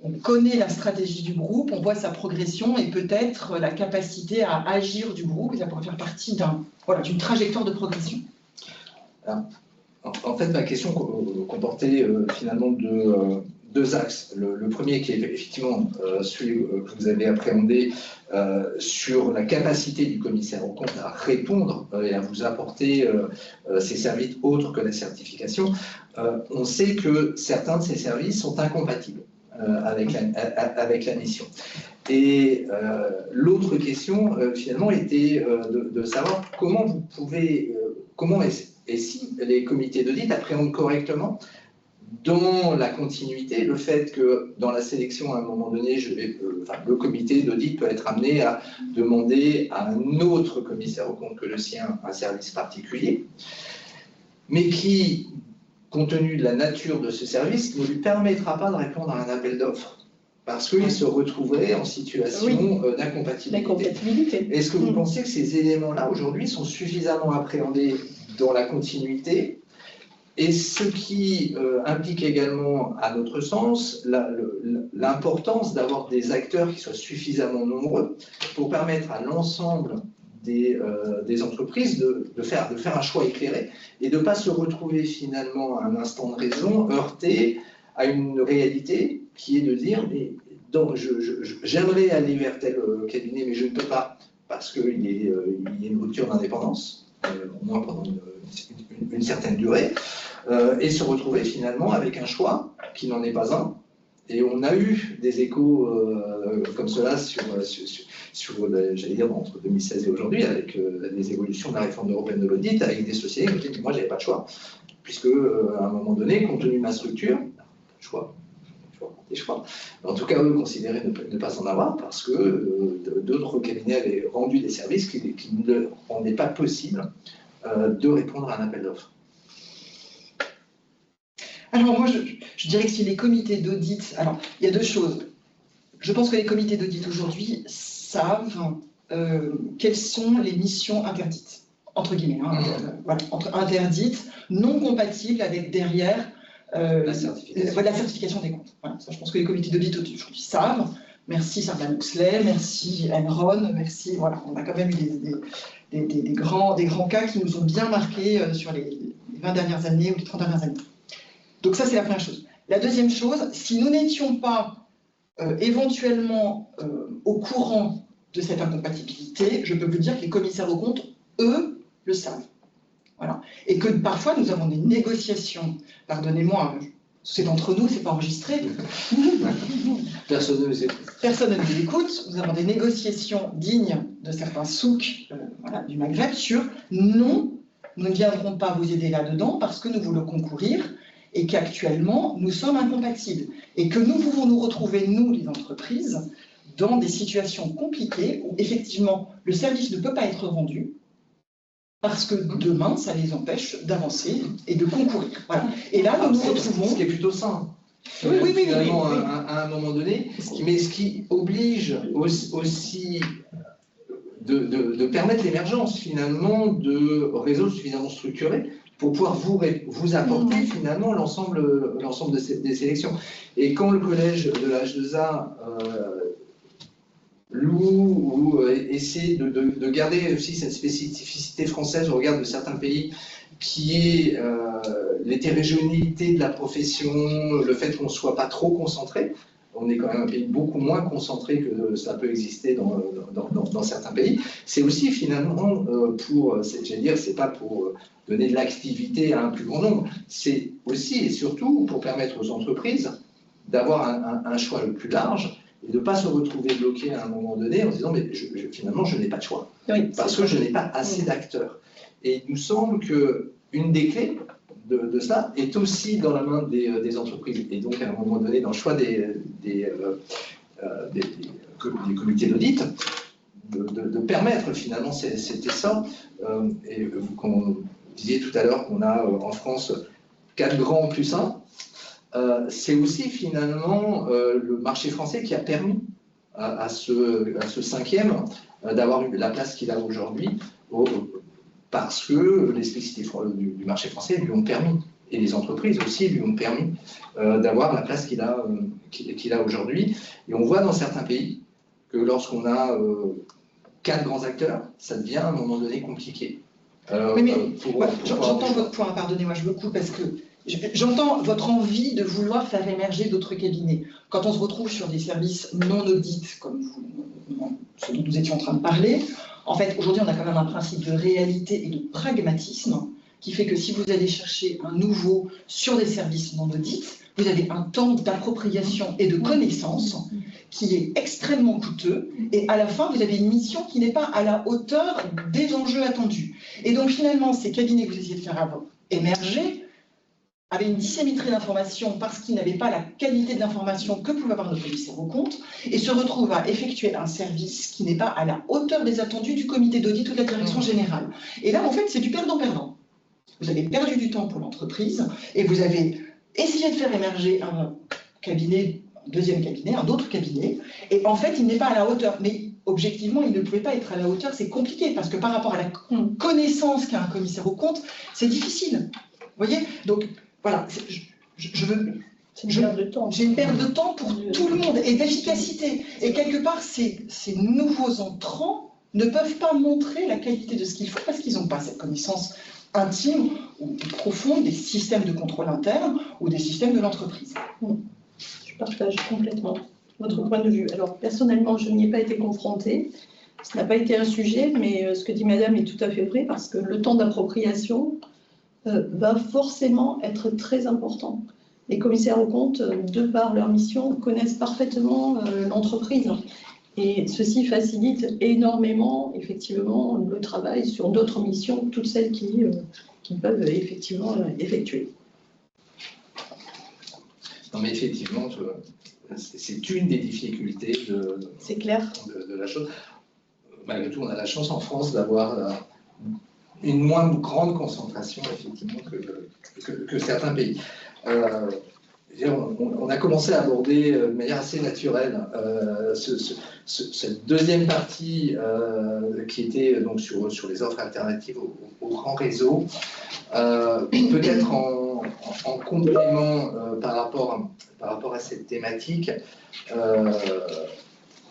on connaît la stratégie du groupe, on voit sa progression et peut-être la capacité à agir du groupe, et ça pourrait faire partie d'une trajectoire de progression. Alors, en fait, ma question comportait finalement deux axes. Le premier qui est effectivement celui que vous avez appréhendé sur la capacité du commissaire aux comptes à répondre et à vous apporter ces services autres que la certification. On sait que certains de ces services sont incompatibles avec la mission. Et l'autre question, finalement, était de savoir comment vous pouvez, et si les comités d'audit appréhendent correctement dans la continuité le fait que dans la sélection, à un moment donné, le comité d'audit peut être amené à demander à un autre commissaire aux comptes que le sien un service particulier, mais qui, compte tenu de la nature de ce service, ne lui permettra pas de répondre à un appel d'offres parce qu'il se retrouverait en situation d'incompatibilité. Est-ce que vous pensez que ces éléments-là, aujourd'hui, sont suffisamment appréhendés dans la continuité, et ce qui implique également, à notre sens, l'importance d'avoir des acteurs qui soient suffisamment nombreux pour permettre à l'ensemble des entreprises de faire un choix éclairé et de ne pas se retrouver finalement à un instant de raison heurté à une réalité qui est de dire mais j'aimerais aller vers tel cabinet mais je ne peux pas parce qu'il y a une rupture d'indépendance, au moins pendant une certaine durée, et se retrouver finalement avec un choix qui n'en est pas un. Et on a eu des échos comme cela j'allais dire, entre 2016 et aujourd'hui, avec les évolutions de la réforme européenne de l'audit, avec des sociétés qui ont dit que moi, je n'avais pas de choix, puisque à un moment donné, compte tenu de ma structure, des choix. En tout cas, eux considéraient ne pas en avoir, parce que d'autres cabinets avaient rendu des services qui ne rendaient pas possible de répondre à un appel d'offres. Alors moi, je dirais que si les comités d'audit... Alors, il y a deux choses. Je pense que les comités d'audit aujourd'hui savent quelles sont les missions interdites, entre guillemets, interdites, non compatibles avec derrière la certification des comptes. Voilà, ça, je pense que les comités d'audit aujourd'hui savent. Merci Sarban Oxley, merci Enron, merci... Voilà, on a quand même eu des grands cas qui nous ont bien marqués sur les 20 dernières années ou les 30 dernières années. Donc ça, c'est la première chose. La deuxième chose, si nous n'étions pas éventuellement au courant de cette incompatibilité, je peux vous dire que les commissaires aux comptes, eux, le savent. Voilà. Et que parfois, nous avons des négociations. Pardonnez-moi, c'est entre nous, c'est pas enregistré. Personne ne nous écoute. Personne ne nous écoute. Nous avons des négociations dignes de certains souks du Maghreb sur non, nous ne viendrons pas vous aider là-dedans parce que nous voulons concourir et qu'actuellement, nous sommes incompatibles. Et que nous pouvons nous retrouver, nous, les entreprises, dans des situations compliquées où, effectivement, le service ne peut pas être rendu parce que demain, ça les empêche d'avancer et de concourir. Voilà. Et là, nous nous retrouvons... Ce qui est plutôt sain. Finalement, à un moment donné, mais ce qui oblige aussi de permettre l'émergence, finalement, de réseaux suffisamment structurés pour pouvoir vous apporter finalement l'ensemble des sélections. Et quand le collège de la H2A loue ou essaie de garder aussi cette spécificité française au regard de certains pays, qui est l'hétérogénéité de la profession, le fait qu'on ne soit pas trop concentré. On est quand même un pays beaucoup moins concentré que ça peut exister dans certains pays. C'est aussi finalement j'allais dire, c'est pas pour donner de l'activité à un plus grand nombre, c'est aussi et surtout pour permettre aux entreprises d'avoir un choix le plus large et de ne pas se retrouver bloqué à un moment donné en se disant mais finalement je n'ai pas de choix, parce que je n'ai pas assez d'acteurs. Et il nous semble qu'une des clés de cela est aussi dans la main des entreprises, et donc à un moment donné dans le choix des comités d'audit, de permettre finalement cet essor. Et comme on disait tout à l'heure qu'on a en France 4 grands plus 1, c'est aussi finalement le marché français qui a permis à ce cinquième d'avoir la place qu'il a aujourd'hui, parce que les spécificités du marché français lui ont permis, et les entreprises aussi lui ont permis d'avoir la place qu'il a aujourd'hui. Et on voit dans certains pays que lorsqu'on a 4 grands acteurs, ça devient à un moment donné compliqué. Oui, mais j'entends votre point, pardonnez-moi, je me coupe parce que j'entends votre envie de vouloir faire émerger d'autres cabinets. Quand on se retrouve sur des services non audits, comme ce dont nous étions en train de parler, en fait, aujourd'hui, on a quand même un principe de réalité et de pragmatisme qui fait que si vous allez chercher un nouveau sur des services non audits, vous avez un temps d'appropriation et de connaissance qui est extrêmement coûteux, et à la fin, vous avez une mission qui n'est pas à la hauteur des enjeux attendus. Et donc, finalement, ces cabinets que vous essayez de faire émerger avaient une dissémétrie d'informations parce qu'ils n'avaient pas la qualité de l'information que pouvait avoir notre commissaire aux comptes, et se retrouvent à effectuer un service qui n'est pas à la hauteur des attendus du comité d'audit ou de la direction générale. Et là, en fait, c'est du perdant-perdant. Vous avez perdu du temps pour l'entreprise, et vous avez essayé de faire émerger un cabinet, un deuxième cabinet, un autre cabinet, et en fait, il n'est pas à la hauteur. Mais objectivement, il ne pouvait pas être à la hauteur, c'est compliqué, parce que par rapport à la connaissance qu'a un commissaire aux comptes, c'est difficile. Vous voyez? Donc, voilà, j'ai une perte de temps pour tout le monde, et d'efficacité. Et quelque part, ces nouveaux entrants ne peuvent pas montrer la qualité de ce qu'ils font, parce qu'ils n'ont pas cette connaissance intime ou profonde des systèmes de contrôle interne ou des systèmes de l'entreprise. Je partage complètement votre point de vue. Alors, personnellement, je n'y ai pas été confrontée. Ce n'a pas été un sujet, mais ce que dit Madame est tout à fait vrai, parce que le temps d'appropriation va forcément être très important. Les commissaires aux comptes, de par leur mission, connaissent parfaitement l'entreprise. Et ceci facilite énormément, effectivement, le travail sur d'autres missions, toutes celles qui peuvent effectivement effectuer. Non, mais effectivement, c'est une des difficultés c'est clair. De la chose. Malgré tout, on a la chance en France d'avoir une moins grande concentration, effectivement, que certains pays. On a commencé à aborder de manière assez naturelle cette deuxième partie qui était donc sur les offres alternatives aux grands réseaux. Peut-être en complément par rapport à cette thématique,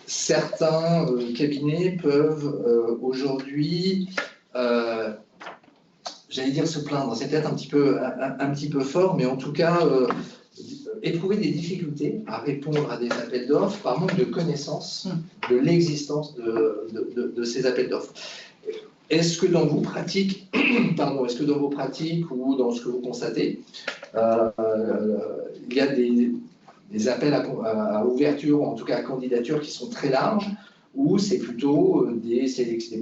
certains cabinets peuvent aujourd'hui, j'allais dire se plaindre, c'est peut-être un petit peu fort, mais en tout cas éprouver des difficultés à répondre à des appels d'offres par manque de connaissance de l'existence de ces appels d'offres. Est-ce que dans vos pratiques, ou dans ce que vous constatez, il y a des appels à ouverture, ou en tout cas à candidature, qui sont très larges, ou c'est plutôt des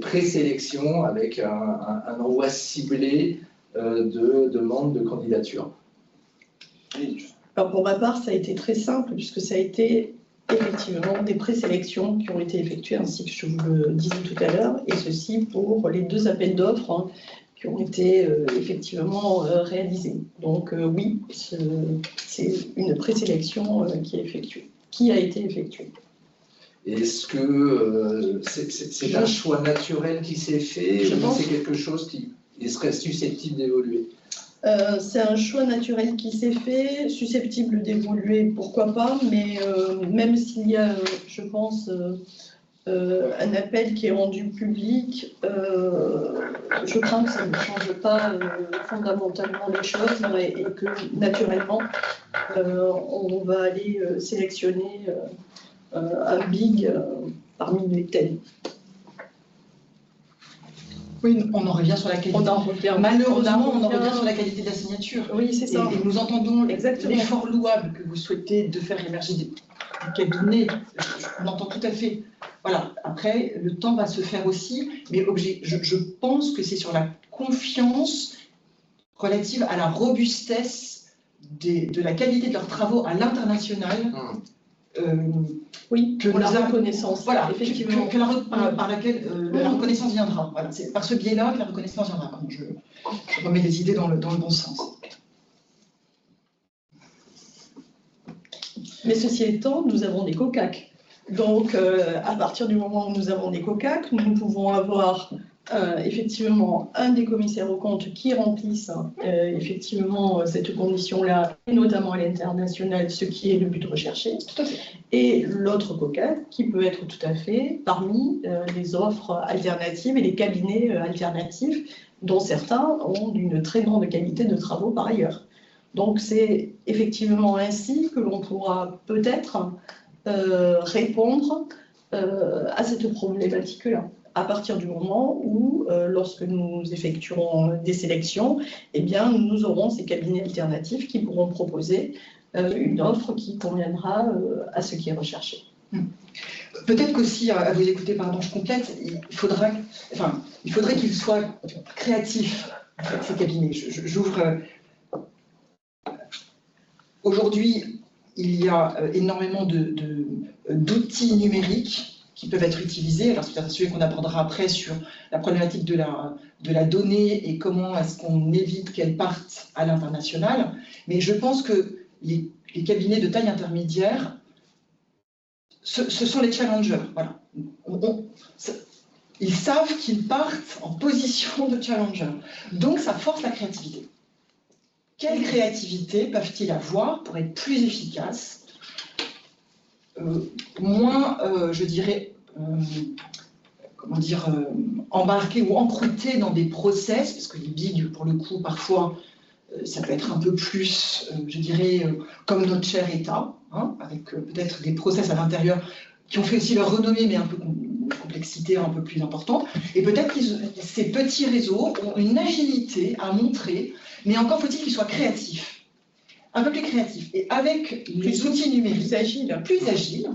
présélections avec un envoi ciblé de demandes de candidature? Alors pour ma part, ça a été très simple, puisque ça a été effectivement des présélections qui ont été effectuées, ainsi que je vous le disais tout à l'heure, et ceci pour les 2 appels d'offres qui ont été effectivement réalisés. Donc oui, c'est une présélection qui a été effectuée. Est-ce que c'est un choix naturel qui s'est fait, ou c'est quelque chose qui serait susceptible d'évoluer? C'est un choix naturel qui s'est fait, susceptible d'évoluer, pourquoi pas, mais même s'il y a, je pense, un appel qui est rendu public, je crains que ça ne change pas fondamentalement les choses et que naturellement, on va aller sélectionner un big parmi les thèmes. Oui, on en revient sur la qualité. Malheureusement, on en revient sur la qualité de la signature. Oui, c'est ça. Et nous entendons l'effort louable que vous souhaitez de faire émerger des cabinets. On entend tout à fait. Voilà. Après, le temps va se faire aussi, mais je pense que c'est sur la confiance relative à la robustesse de la qualité de leurs travaux à l'international. Oui, que la reconnaissance. Voilà, effectivement. Par laquelle la reconnaissance viendra. Voilà, c'est par ce biais-là que la reconnaissance viendra. Pardon, je remets les idées dans le bon sens. Mais ceci étant, nous avons des COCAC. Donc, à partir du moment où nous avons des COCAC, nous pouvons avoir effectivement un des commissaires aux comptes qui remplissent effectivement cette condition-là, et notamment à l'international, ce qui est le but recherché, et l'autre COCAC qui peut être tout à fait parmi les offres alternatives et les cabinets alternatifs, dont certains ont d'une très grande qualité de travaux par ailleurs. Donc c'est effectivement ainsi que l'on pourra peut-être répondre à cette problématique-là, à partir du moment où, lorsque nous effectuerons des sélections, eh bien, nous aurons ces cabinets alternatifs qui pourront proposer une offre qui conviendra à ce qui est recherché. Peut-être qu'aussi, à vous écouter, pardon, je complète, il faudrait qu'ils soient créatifs, ces cabinets. J'ouvre. Aujourd'hui, il y a énormément d'outils numériques qui peuvent être utilisés. Alors, c'est un sujet qu'on abordera après sur la problématique de la donnée et comment est-ce qu'on évite qu'elle parte à l'international. Mais je pense que les cabinets de taille intermédiaire, ce sont les challengers. Voilà. Ils savent qu'ils partent en position de challenger. Donc, ça force la créativité. Quelle créativité peuvent-ils avoir pour être plus efficaces, moins, je dirais, embarqués ou encroutés dans des process, parce que les bigs, pour le coup, parfois, ça peut être un peu plus, je dirais, comme notre cher État, hein, avec peut-être des process à l'intérieur qui ont fait aussi leur renommée, mais un peu une complexité un peu plus importante. Et peut-être que ces petits réseaux ont une agilité à montrer, mais encore faut-il qu'ils soient créatifs, un peu plus créatifs. Et avec les outils numériques plus agiles,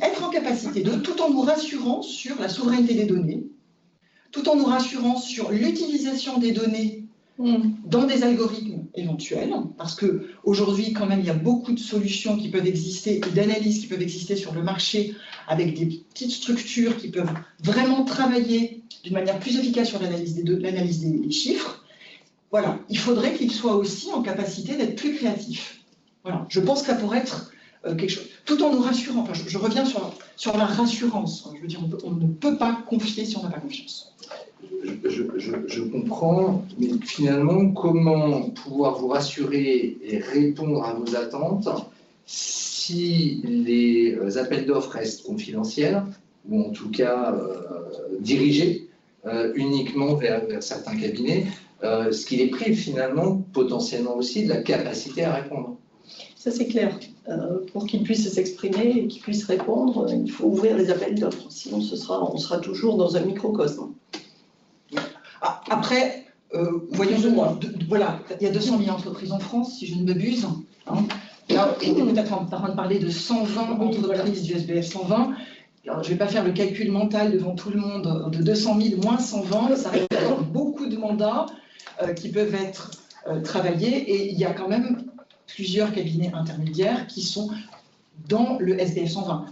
être en capacité de, tout en nous rassurant sur la souveraineté des données, tout en nous rassurant sur l'utilisation des données dans des algorithmes éventuels, parce qu'aujourd'hui, quand même, il y a beaucoup de solutions qui peuvent exister et d'analyses qui peuvent exister sur le marché avec des petites structures qui peuvent vraiment travailler d'une manière plus efficace sur l'analyse des chiffres. Voilà, il faudrait qu'ils soient aussi en capacité d'être plus créatifs. Voilà, je pense que ça pourrait être quelque chose, tout en nous rassurant. Enfin, je reviens sur la rassurance. Je veux dire, on ne peut pas confier si on n'a pas confiance. Je comprends, mais finalement, comment pouvoir vous rassurer et répondre à vos attentes si les appels d'offres restent confidentiels, ou en tout cas dirigés uniquement vers certains cabinets, ce qui les prive finalement potentiellement aussi de la capacité à répondre. Ça c'est clair. Pour qu'ils puissent s'exprimer et qu'ils puissent répondre, il faut ouvrir les appels d'offres. Sinon, on sera toujours dans un microcosme. Après, voyons voilà, il y a 200 000 entreprises en France, si je ne m'abuse. Hein. Là, on est peut-être en train de parler de 120 entreprises du SBF 120. Alors, je ne vais pas faire le calcul mental devant tout le monde de 200 000 moins 120. Ça reste encore beaucoup de mandats qui peuvent être travaillés. Et il y a quand même plusieurs cabinets intermédiaires qui sont dans le SBF 120.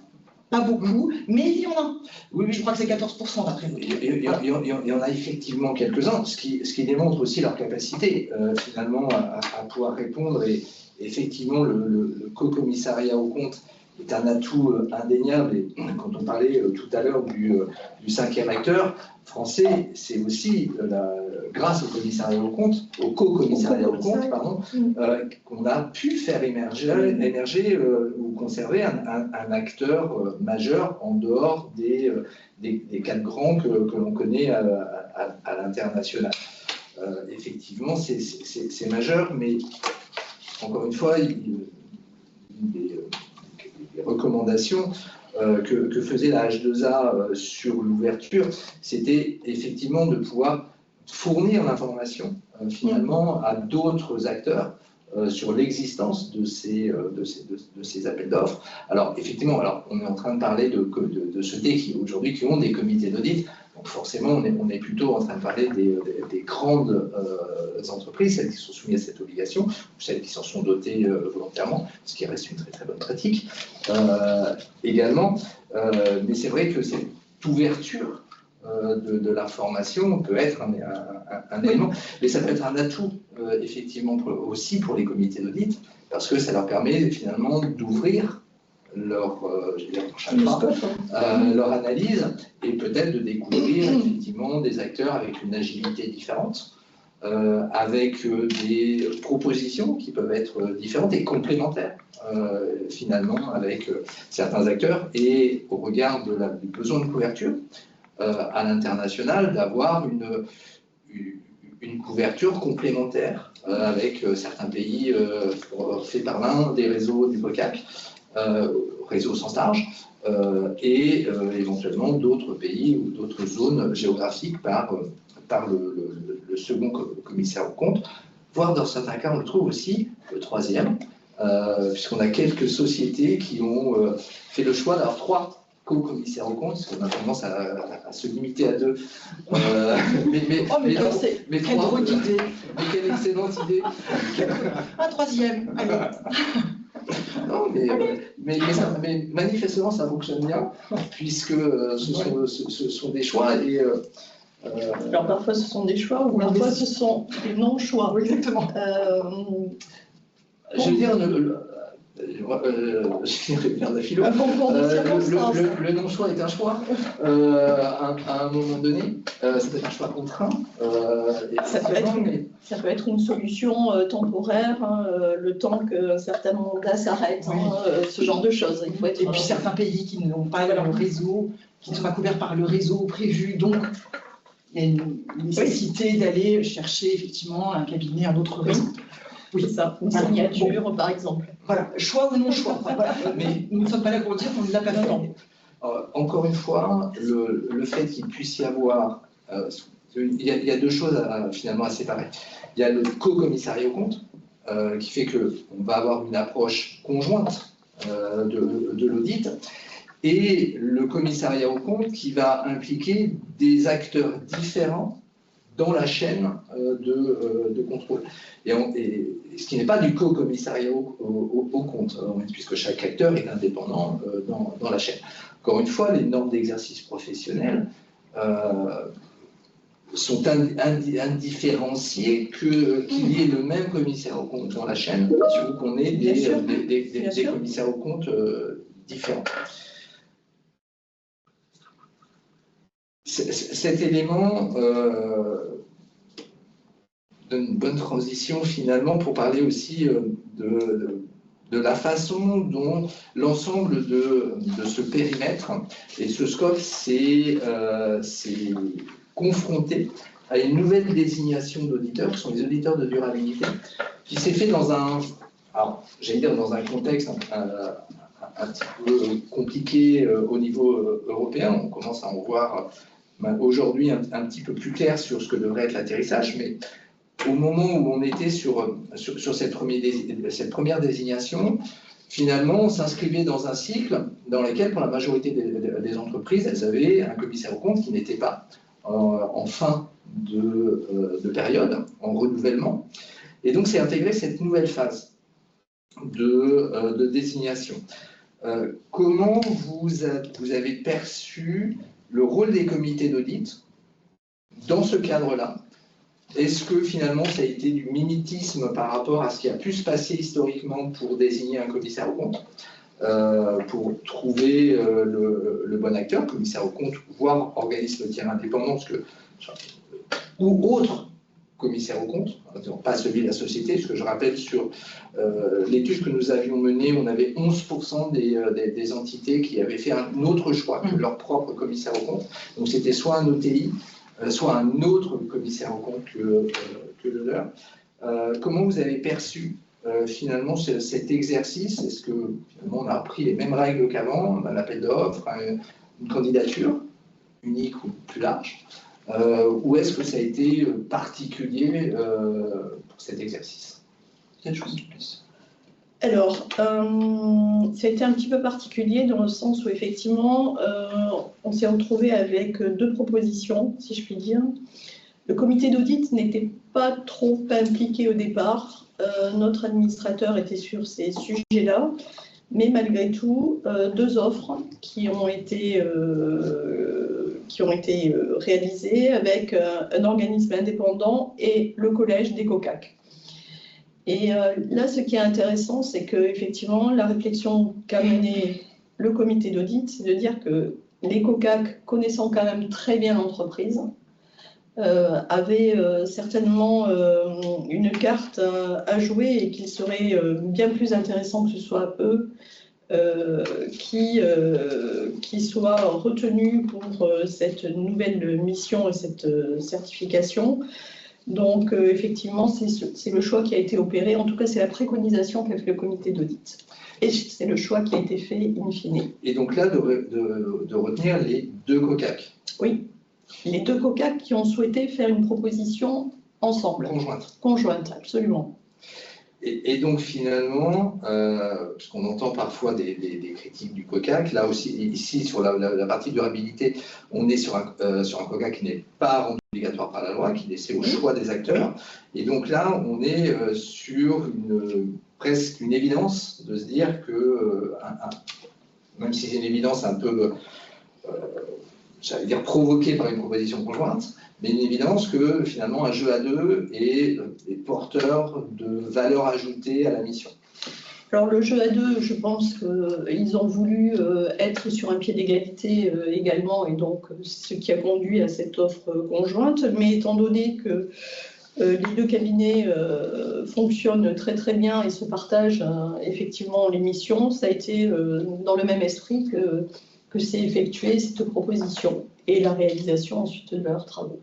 Pas beaucoup, mais il y en a. Oui, je crois que c'est 14% d'après vous. Il y en a effectivement quelques-uns, ce qui démontre aussi leur capacité finalement à pouvoir répondre. Et effectivement, le co-commissariat au compte est un atout indéniable. Et quand on parlait tout à l'heure du cinquième acteur français, c'est aussi grâce au commissariat au compte, au co-commissariat au compte, pardon, qu'on a pu faire émerger ou conserver un acteur majeur en dehors des quatre grands que l'on connaît à l'international. Effectivement, c'est majeur, mais encore une fois, les recommandations que faisait la H2A sur l'ouverture, c'était effectivement de pouvoir fournir l'information finalement à d'autres acteurs sur l'existence de ces appels d'offres. Alors effectivement, on est en train de parler de sociétés qui aujourd'hui ont des comités d'audit. Donc forcément, on est plutôt en train de parler des grandes entreprises, celles qui sont soumises à cette obligation, ou celles qui s'en sont dotées volontairement, ce qui reste une très très bonne pratique également. Mais c'est vrai que cette ouverture de l'information peut être un élément, mais ça peut être un atout effectivement aussi pour les comités d'audit, parce que ça leur permet finalement d'ouvrir leur analyse, et peut-être de découvrir effectivement des acteurs avec une agilité différente, avec des propositions qui peuvent être différentes et complémentaires finalement avec certains acteurs, et au regard du besoin de couverture à l'international, d'avoir une couverture complémentaire avec certains pays faits par l'un, des réseaux du BOCAC, réseau sans large, et éventuellement d'autres pays ou d'autres zones géographiques par le second commissaire aux comptes, voire dans certains cas on le trouve aussi le troisième, puisqu'on a quelques sociétés qui ont fait le choix d'avoir 3 co-commissaires aux comptes, parce qu'on a tendance à se limiter à 2. Quelle drôle d'idée! Mais quelle excellente idée! Un troisième, allez. Non, mais manifestement ça fonctionne bien, puisque ce sont des choix et... Alors parfois ce sont des choix, ou parfois ce sont des non-choix. Exactement. Je veux dire, je vais faire de la philo. Le non-choix est un choix. À un moment donné, c'est un choix contraint. Ça peut être une solution temporaire, hein, le temps qu'un certain mandat s'arrête, ce genre de choses. Il faut être, et puis certains pays qui n'ont pas leur réseau, qui ne sont pas couverts par le réseau prévu, donc il y a une nécessité d'aller chercher effectivement un cabinet, un autre réseau. Oui, c'est ça, une signature par exemple. Voilà, choix ou non choix. Voilà. Mais nous ne sommes pas là pour dire qu'on ne l'a pas fait. Encore une fois, le fait qu'il puisse y avoir... il y a 2 choses finalement à séparer. Il y a le co-commissariat aux comptes, qui fait qu'on va avoir une approche conjointe de l'audit, et le commissariat aux comptes qui va impliquer des acteurs différents dans la chaîne de contrôle. Et ce qui n'est pas du co-commissariat au compte, puisque chaque acteur est indépendant dans la chaîne. Encore une fois, les normes d'exercice professionnel sont indifférenciées qu'il y ait le même commissaire au compte dans la chaîne, ou qu'on ait des commissaires au compte différents. Cet élément donne une bonne transition finalement pour parler aussi de la façon dont l'ensemble de ce périmètre et ce scope s'est confronté à une nouvelle désignation d'auditeurs, qui sont les auditeurs de durabilité, qui s'est fait dans un contexte un petit peu compliqué au niveau européen. On commence à en voir aujourd'hui un petit peu plus clair sur ce que devrait être l'atterrissage, mais au moment où on était sur cette première désignation, finalement, on s'inscrivait dans un cycle dans lequel, pour la majorité des entreprises, elles avaient un commissaire aux comptes qui n'était pas en fin de période, en renouvellement. Et donc, c'est intégrer cette nouvelle phase de désignation. Comment vous avez perçu le rôle des comités d'audit dans ce cadre-là? Est-ce que finalement ça a été du mimétisme par rapport à ce qui a pu se passer historiquement pour désigner un commissaire aux comptes, pour trouver le bon acteur, commissaire aux comptes, voire organisme tiers indépendant, ou autre commissaire aux comptes, pas celui de la société, parce que je rappelle sur l'étude que nous avions menée, on avait 11% des entités qui avaient fait un autre choix que leur propre commissaire aux comptes. Donc c'était soit un OTI, soit un autre commissaire aux comptes que le leur. Comment vous avez perçu finalement cet exercice? Est-ce que finalement on a appris les mêmes règles qu'avant, un appel d'offres, une candidature unique ou plus large, ou est-ce que ça a été particulier pour cet exercice? Quelque chose de plus. Alors, ça a été un petit peu particulier dans le sens où effectivement, on s'est retrouvé avec 2 propositions, si je puis dire. Le comité d'audit n'était pas trop impliqué au départ. Notre administrateur était sur ces sujets-là, mais malgré tout, 2 offres qui ont été réalisées avec un organisme indépendant et le collège des COCAC. Et là, ce qui est intéressant, c'est qu'effectivement, la réflexion qu'a menée le comité d'audit, c'est de dire que les COCAC, connaissant quand même très bien l'entreprise, avaient certainement une carte à jouer et qu'il serait bien plus intéressant que ce soit eux qui soient retenus pour cette nouvelle mission et cette certification. Donc, effectivement, c'est le choix qui a été opéré. En tout cas, c'est la préconisation qu'a fait le comité d'audit. Et c'est le choix qui a été fait in fine. Et donc là, de retenir les 2 COCAC. Oui, les 2 COCAC qui ont souhaité faire une proposition ensemble. Conjointe. Conjointe, absolument. Et donc finalement, parce qu'on entend parfois des critiques du COCAC, là aussi, ici sur la partie durabilité, on est sur un COCAC qui n'est pas rendu obligatoire par la loi, qui est laissé au choix des acteurs. Et donc là, on est sur presque une évidence de se dire que, même si c'est une évidence un peu, j'allais dire, provoquée par une proposition conjointe, mais une évidence que finalement un jeu à 2 est porteur de valeur ajoutée à la mission. Alors le jeu à 2, je pense qu'ils ont voulu être sur un pied d'égalité également, et donc ce qui a conduit à cette offre conjointe. Mais étant donné que les 2 cabinets fonctionnent très très bien et se partagent effectivement les missions, ça a été dans le même esprit que s'est effectuée cette proposition et la réalisation ensuite de leurs travaux.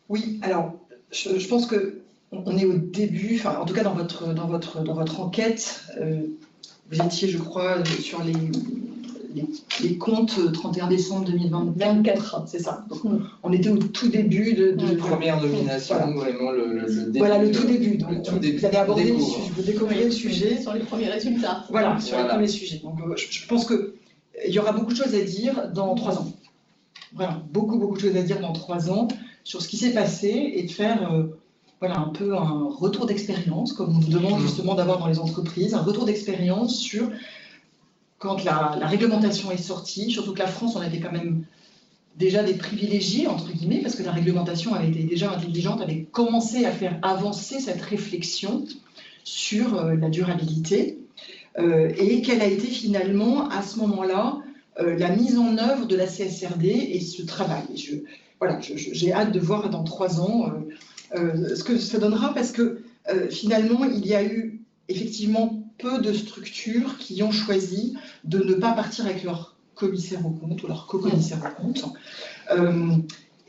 Oui, alors je pense qu'on est au début, enfin en tout cas dans votre enquête, vous étiez, je crois, sur les comptes 31 décembre 2024, c'est ça. Donc, on était au tout début de première nomination, voilà. Vraiment le début. Voilà, le tout début. Donc, vous avez abordé vous découvrez le sujet sur les premiers résultats. Voilà, sur les premiers sujets. Donc, je pense qu'il y aura beaucoup de choses à dire dans 3 ans. Voilà, beaucoup de choses à dire dans 3 ans sur ce qui s'est passé et de faire voilà, un peu un retour d'expérience, comme on nous demande justement d'avoir dans les entreprises, un retour d'expérience sur quand la réglementation est sortie, surtout que la France, on avait quand même déjà des privilégiés, entre guillemets, parce que la réglementation avait été déjà intelligente, avait commencé à faire avancer cette réflexion sur la durabilité, et quelle a été finalement, à ce moment-là, la mise en œuvre de la CSRD et ce travail. Voilà, j'ai hâte de voir dans 3 ans ce que ça donnera, parce que finalement, il y a eu effectivement peu de structures qui ont choisi de ne pas partir avec leur commissaire aux comptes ou leur co-commissaire aux comptes.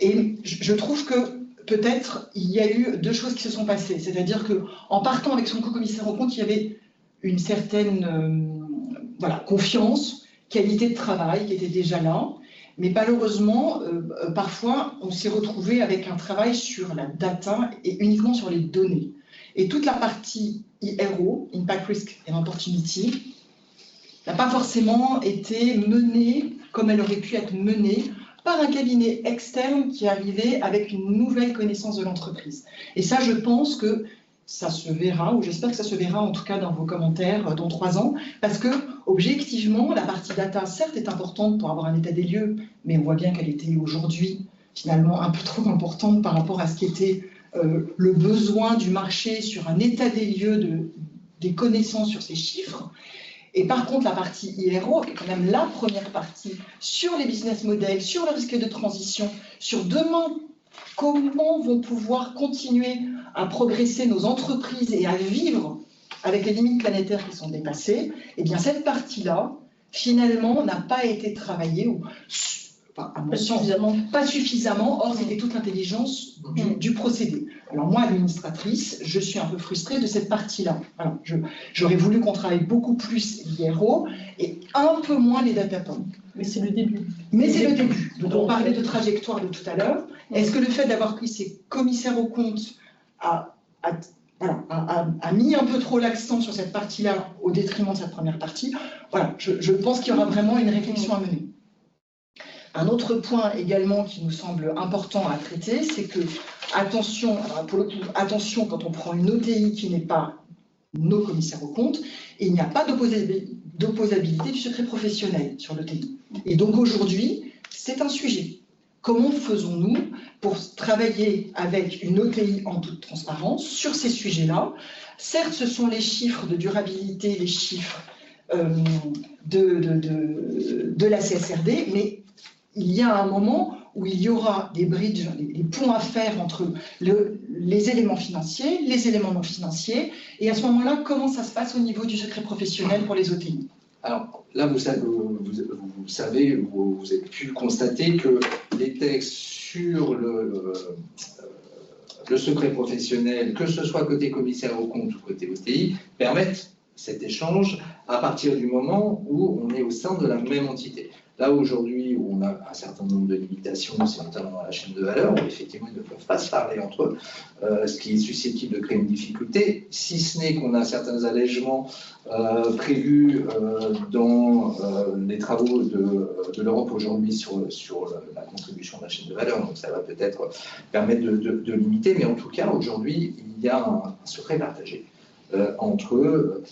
Et je trouve que peut-être il y a eu 2 choses qui se sont passées. C'est-à-dire qu'en partant avec son co-commissaire aux comptes, il y avait une certaine voilà, confiance, qualité de travail qui était déjà là. Mais malheureusement, parfois, on s'est retrouvé avec un travail sur la data et uniquement sur les données. Et toute la partie IRO, Impact Risk and Opportunity, n'a pas forcément été menée comme elle aurait pu être menée par un cabinet externe qui arrivait avec une nouvelle connaissance de l'entreprise. Et ça, je pense que ça se verra, ou j'espère que ça se verra en tout cas dans vos commentaires dans 3 ans, parce que objectivement, la partie data, certes, est importante pour avoir un état des lieux, mais on voit bien qu'elle était aujourd'hui finalement un peu trop importante par rapport à ce qui était le besoin du marché sur un état des lieux des connaissances sur ces chiffres. Et par contre, la partie IRO, qui est quand même la première partie sur les business models, sur le risque de transition, sur demain, comment vont pouvoir continuer à progresser nos entreprises et à vivre avec les limites planétaires qui sont dépassées, eh bien cette partie-là, finalement, n'a pas été travaillée, ou à mon sens, pas suffisamment. Or, c'était toute l'intelligence du procédé. Alors moi, administratrice, je suis un peu frustrée de cette partie-là. J'aurais voulu qu'on travaille beaucoup plus l'IRO et un peu moins les data points. Mais c'est le début. Mais c'est le début. Donc on parlait de trajectoire de tout à l'heure. Est-ce que le fait d'avoir pris ces commissaires aux comptes a mis un peu trop l'accent sur cette partie-là au détriment de cette première partie? Voilà, je pense qu'il y aura vraiment une réflexion à mener. Un autre point également qui nous semble important à traiter, c'est que, attention, pour le coup, attention quand on prend une OTI qui n'est pas nos commissaires aux comptes, il n'y a pas d'opposabilité du secret professionnel sur l'OTI. Et donc aujourd'hui, c'est un sujet. Comment faisons-nous pour travailler avec une OTI en toute transparence sur ces sujets-là? Certes, ce sont les chiffres de durabilité, les chiffres de la CSRD, mais il y a un moment où il y aura des bridges, des ponts à faire entre les éléments financiers, les éléments non financiers, et à ce moment-là, comment ça se passe au niveau du secret professionnel pour les OTI? Alors là, vous savez, vous avez pu constater que les textes sur le secret professionnel, que ce soit côté commissaire aux comptes ou côté OTI, permettent cet échange à partir du moment où on est au sein de la même entité. Là, aujourd'hui, où on a un certain nombre de limitations, c'est notamment à la chaîne de valeur, où effectivement, ils ne peuvent pas se parler entre eux, ce qui est susceptible de créer une difficulté, si ce n'est qu'on a certains allègements prévus dans les travaux de l'Europe aujourd'hui sur la contribution de la chaîne de valeur, donc ça va peut-être permettre de limiter, mais en tout cas, aujourd'hui, il y a un secret partagé entre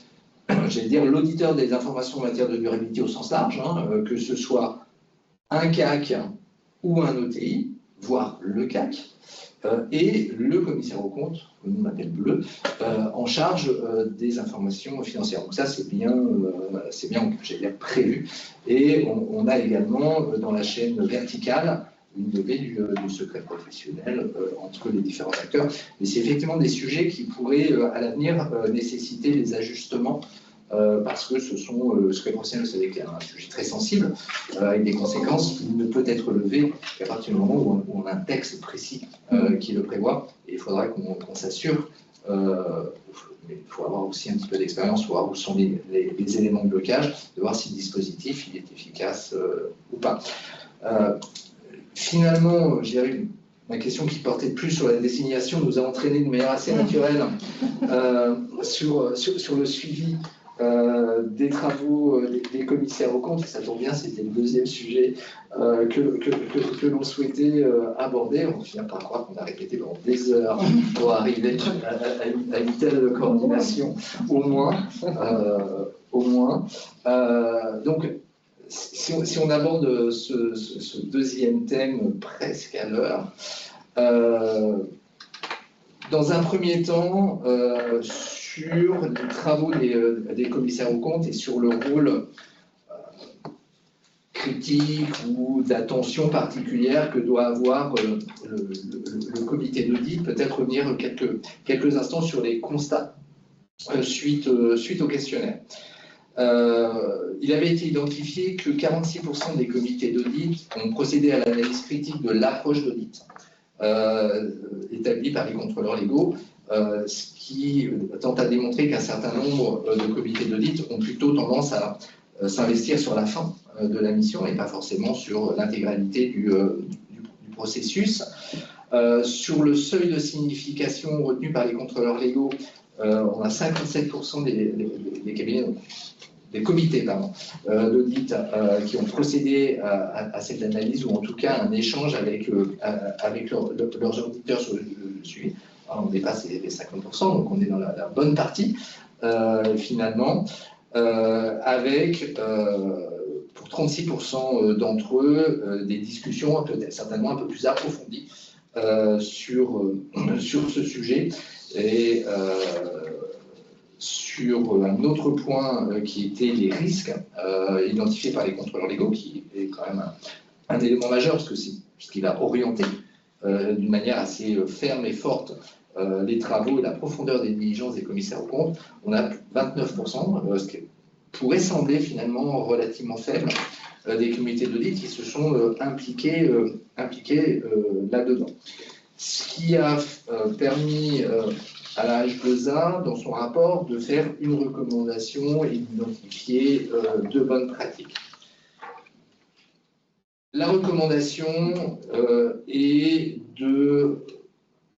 j'allais dire, l'auditeur des informations en matière de durabilité au sens large, que ce soit un CAC ou un OTI, voire le CAC, et le commissaire aux comptes, que nous on appelle bleu, en charge des informations financières. Donc ça, c'est bien, j'allais dire, prévu. Et on a également, dans la chaîne verticale, une levée du secret professionnel entre les différents acteurs. Mais c'est effectivement des sujets qui pourraient, à l'avenir, nécessiter des ajustements parce que ce sont, le secret professionnel, vous savez qu'il y a un sujet très sensible, avec des conséquences qui ne peut être levé qu'à partir du moment où on a un texte précis qui le prévoit. Et il faudra qu'on s'assure, mais il faut avoir aussi un petit peu d'expérience, voir où sont les éléments de blocage, de voir si le dispositif il est efficace ou pas. Finalement, ma question qui portait plus sur la désignation nous a entraîné de manière assez naturelle sur le suivi des travaux des commissaires aux comptes, et ça tombe bien, c'était le deuxième sujet que l'on souhaitait aborder. On finit par croire qu'on a répété pendant des heures pour arriver à une telle coordination, au moins. Donc, si on aborde ce deuxième thème presque à l'heure, dans un premier temps, sur les travaux des commissaires aux comptes et sur le rôle critique ou d'attention particulière que doit avoir le comité d'audit, peut-être revenir quelques instants sur les constats suite au questionnaire. Il avait été identifié que 46% des comités d'audit ont procédé à l'analyse critique de l'approche d'audit établie par les contrôleurs légaux, ce qui tente à démontrer qu'un certain nombre de comités d'audit ont plutôt tendance à s'investir sur la fin de la mission et pas forcément sur l'intégralité du processus. Sur le seuil de signification retenu par les contrôleurs légaux, on a 57% des cabinets, des comités d'audit qui ont procédé à cette analyse ou en tout cas un échange avec leurs auditeurs sur le suivi. Alors, on dépasse les 50%, donc on est dans la bonne partie finalement, avec pour 36% d'entre eux des discussions peut-être certainement un peu plus approfondies sur ce sujet et sur un autre point qui était les risques identifiés par les contrôleurs légaux, qui est quand même un élément majeur, parce que c'est ce qui va orienter d'une manière assez ferme et forte les travaux et la profondeur des diligences des commissaires aux comptes. On a 29%, ce qui pourrait sembler finalement relativement faible, des comités d'audit qui se sont impliqués là-dedans. Ce qui a permis à la H2A, dans son rapport, de faire une recommandation et d'identifier de bonnes pratiques. La recommandation est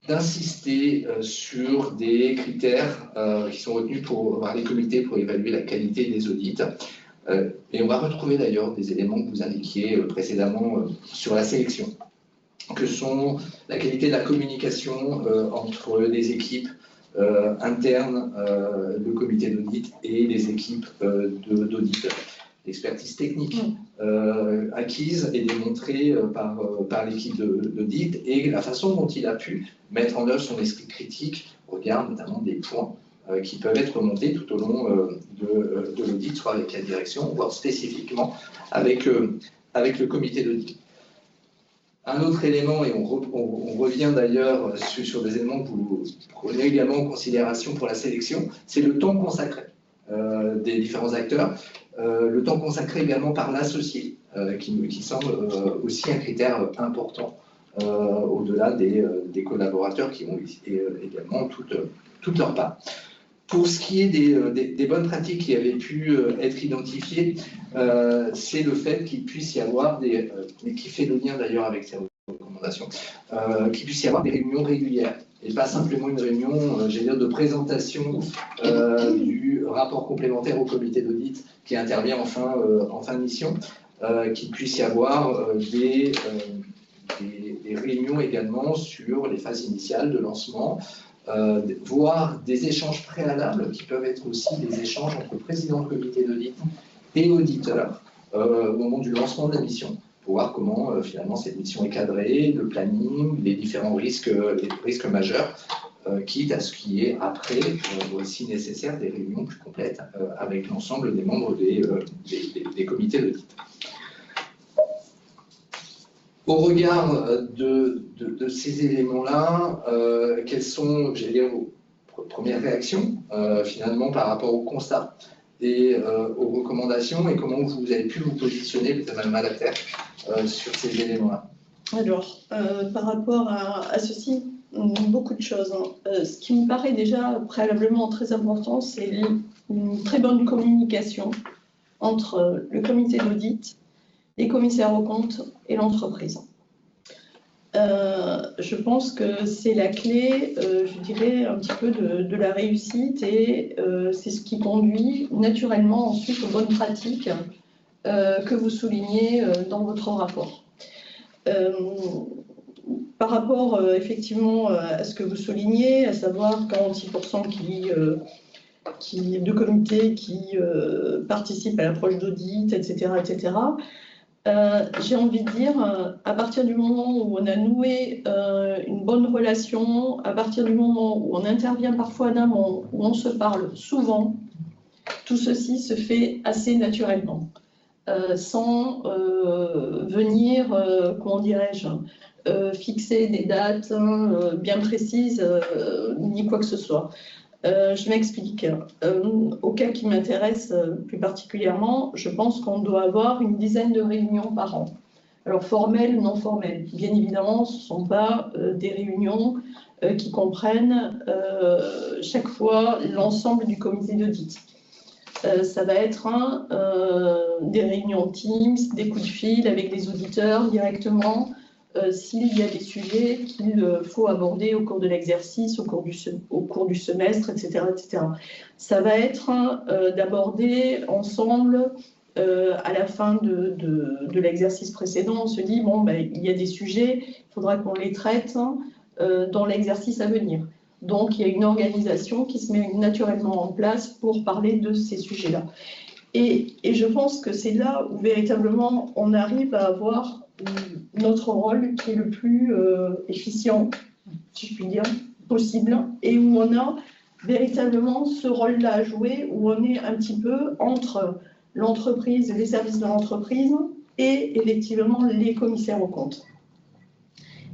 d'insister sur des critères qui sont retenus par les comités pour évaluer la qualité des audits. Et on va retrouver d'ailleurs des éléments que vous indiquiez précédemment sur la sélection, que sont la qualité de la communication entre les équipes internes, le comité d'audit et les équipes d'auditeurs. l'expertise technique acquise et démontrée par l'équipe d'audit et la façon dont il a pu mettre en œuvre son esprit critique au regard notamment des points qui peuvent être remontés tout au long de l'audit, soit avec la direction, voire spécifiquement avec le comité d'audit. Un autre élément, et on revient d'ailleurs sur des éléments que vous prenez également en considération pour la sélection, c'est le temps consacré des différents acteurs, le temps consacré également par l'associé, qui semble aussi un critère important au-delà des collaborateurs qui ont également toute leur part. Pour ce qui est des bonnes pratiques qui avaient pu être identifiées, c'est le fait qu'il puisse y avoir et qui fait le lien d'ailleurs avec ces recommandations, qu'il puisse y avoir des réunions régulières et pas simplement une réunion, j'allais dire, de présentation du rapport complémentaire au comité d'audit qui intervient en fin de mission, qu'il puisse y avoir des réunions également sur les phases initiales de lancement, voire des échanges préalables qui peuvent être aussi des échanges entre le président du comité d'audit et auditeur au moment du lancement de la mission, pour voir comment finalement cette mission est cadrée, le planning, les différents risques majeurs, quitte à ce qu'il y ait après, si nécessaire, des réunions plus complètes avec l'ensemble des membres des comités d'audit. Au regard de ces éléments-là, quelles sont, j'allais dire, vos premières réactions finalement par rapport au constat et aux recommandations, et comment vous avez pu vous positionner, peut-être Mme Malater, sur ces éléments-là? Alors, par rapport à ceci, beaucoup de choses. Ce qui me paraît déjà préalablement très important, c'est une très bonne communication entre le comité d'audit, les commissaires aux comptes et l'entreprise. Je pense que c'est la clé, je dirais, un petit peu de la réussite, et c'est ce qui conduit naturellement ensuite aux bonnes pratiques que vous soulignez dans votre rapport. Par rapport effectivement à ce que vous soulignez, à savoir 46% de comités qui participent à l'approche d'audit, etc., etc., j'ai envie de dire, à partir du moment où on a noué une bonne relation, à partir du moment où on intervient parfois en amont, où on se parle souvent, tout ceci se fait assez naturellement, sans venir, comment dirais-je, fixer des dates bien précises, ni quoi que ce soit. Je m'explique. Au cas qui m'intéresse plus particulièrement, je pense qu'on doit avoir une dizaine de réunions par an. Alors formelles, non formelles. Bien évidemment, ce ne sont pas des réunions qui comprennent chaque fois l'ensemble du comité d'audit. Ça va être des réunions Teams, des coups de fil avec des auditeurs directement, s'il y a des sujets qu'il faut aborder au cours de l'exercice, au cours du semestre, etc., etc. Ça va être d'aborder ensemble, à la fin de l'exercice précédent, on se dit, bon, ben, il y a des sujets, il faudra qu'on les traite dans l'exercice à venir. Donc, il y a une organisation qui se met naturellement en place pour parler de ces sujets-là. Et je pense que c'est là où véritablement on arrive à avoir notre rôle qui est le plus efficient, si je puis dire, possible, et où on a véritablement ce rôle-là à jouer, où on est un petit peu entre l'entreprise, les services de l'entreprise et effectivement les commissaires aux comptes.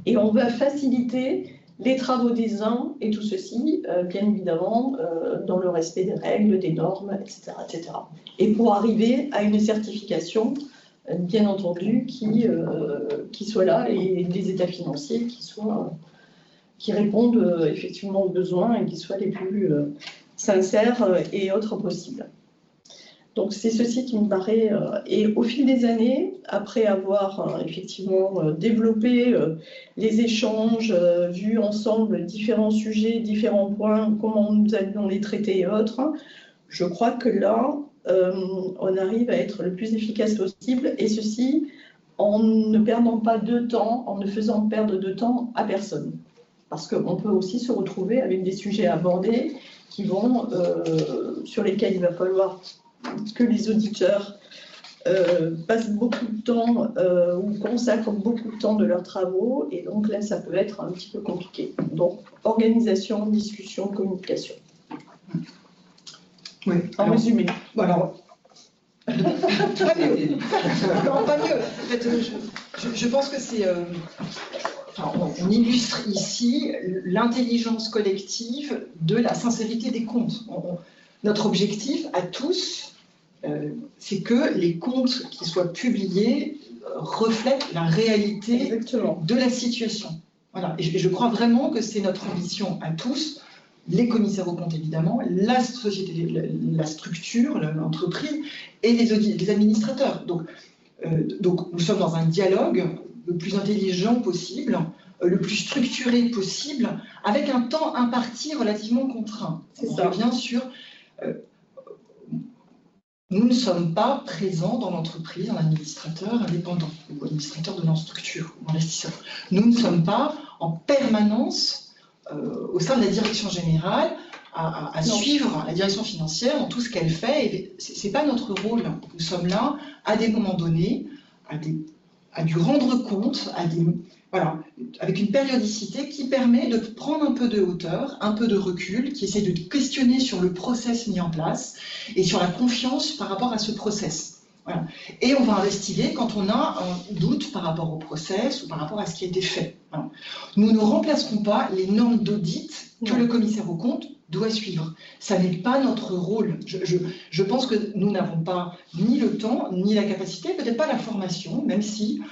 Et on va faciliter les travaux des uns, et tout ceci, bien évidemment, dans le respect des règles, des normes, etc., etc. Et pour arriver à une certification, bien entendu, qui soit là, et des états financiers qui répondent effectivement aux besoins et qui soient les plus sincères et autres possibles. Donc c'est ceci qui me paraît, et au fil des années, après avoir effectivement développé les échanges, vu ensemble différents sujets, différents points, comment nous allons les traiter et autres, je crois que là, on arrive à être le plus efficace possible, et ceci en ne perdant pas de temps, en ne faisant perdre de temps à personne. Parce qu'on peut aussi se retrouver avec des sujets abordés qui vont, sur lesquels il va falloir que les auditeurs passent beaucoup de temps ou consacrent beaucoup de temps de leurs travaux, et donc là, ça peut être un petit peu compliqué. Donc, organisation, discussion, communication. Oui. En résumé. Alors, pas mieux. Non, pas mieux. En fait, je pense que c'est... Enfin, on illustre ici l'intelligence collective de la sincérité des comptes. Notre objectif à tous, c'est que les comptes qui soient publiés reflètent la réalité Exactement. de la situation. Voilà. Et je crois vraiment que c'est notre ambition à tous, les commissaires aux comptes évidemment, la société, la structure, l'entreprise et les administrateurs. Donc nous sommes dans un dialogue le plus intelligent possible, le plus structuré possible, avec un temps imparti relativement contraint. C'est On ça. revient sur... nous ne sommes pas présents dans l'entreprise en administrateur indépendant ou administrateur de non-structure ou investisseur. Nous ne sommes pas en permanence au sein de la direction générale à suivre la direction financière dans tout ce qu'elle fait. Ce n'est pas notre rôle. Nous sommes là à des moments donnés, à du rendre compte, voilà, avec une périodicité qui permet de prendre un peu de hauteur, un peu de recul, qui essaie de questionner sur le process mis en place et sur la confiance par rapport à ce process. Voilà. Et on va investiguer quand on a un doute par rapport au process ou par rapport à ce qui a été fait. Voilà. Nous ne remplacerons pas les normes d'audit que le commissaire aux comptes doit suivre. Ça n'est pas notre rôle. Je pense que nous n'avons pas ni le temps, ni la capacité, peut-être pas la formation, même si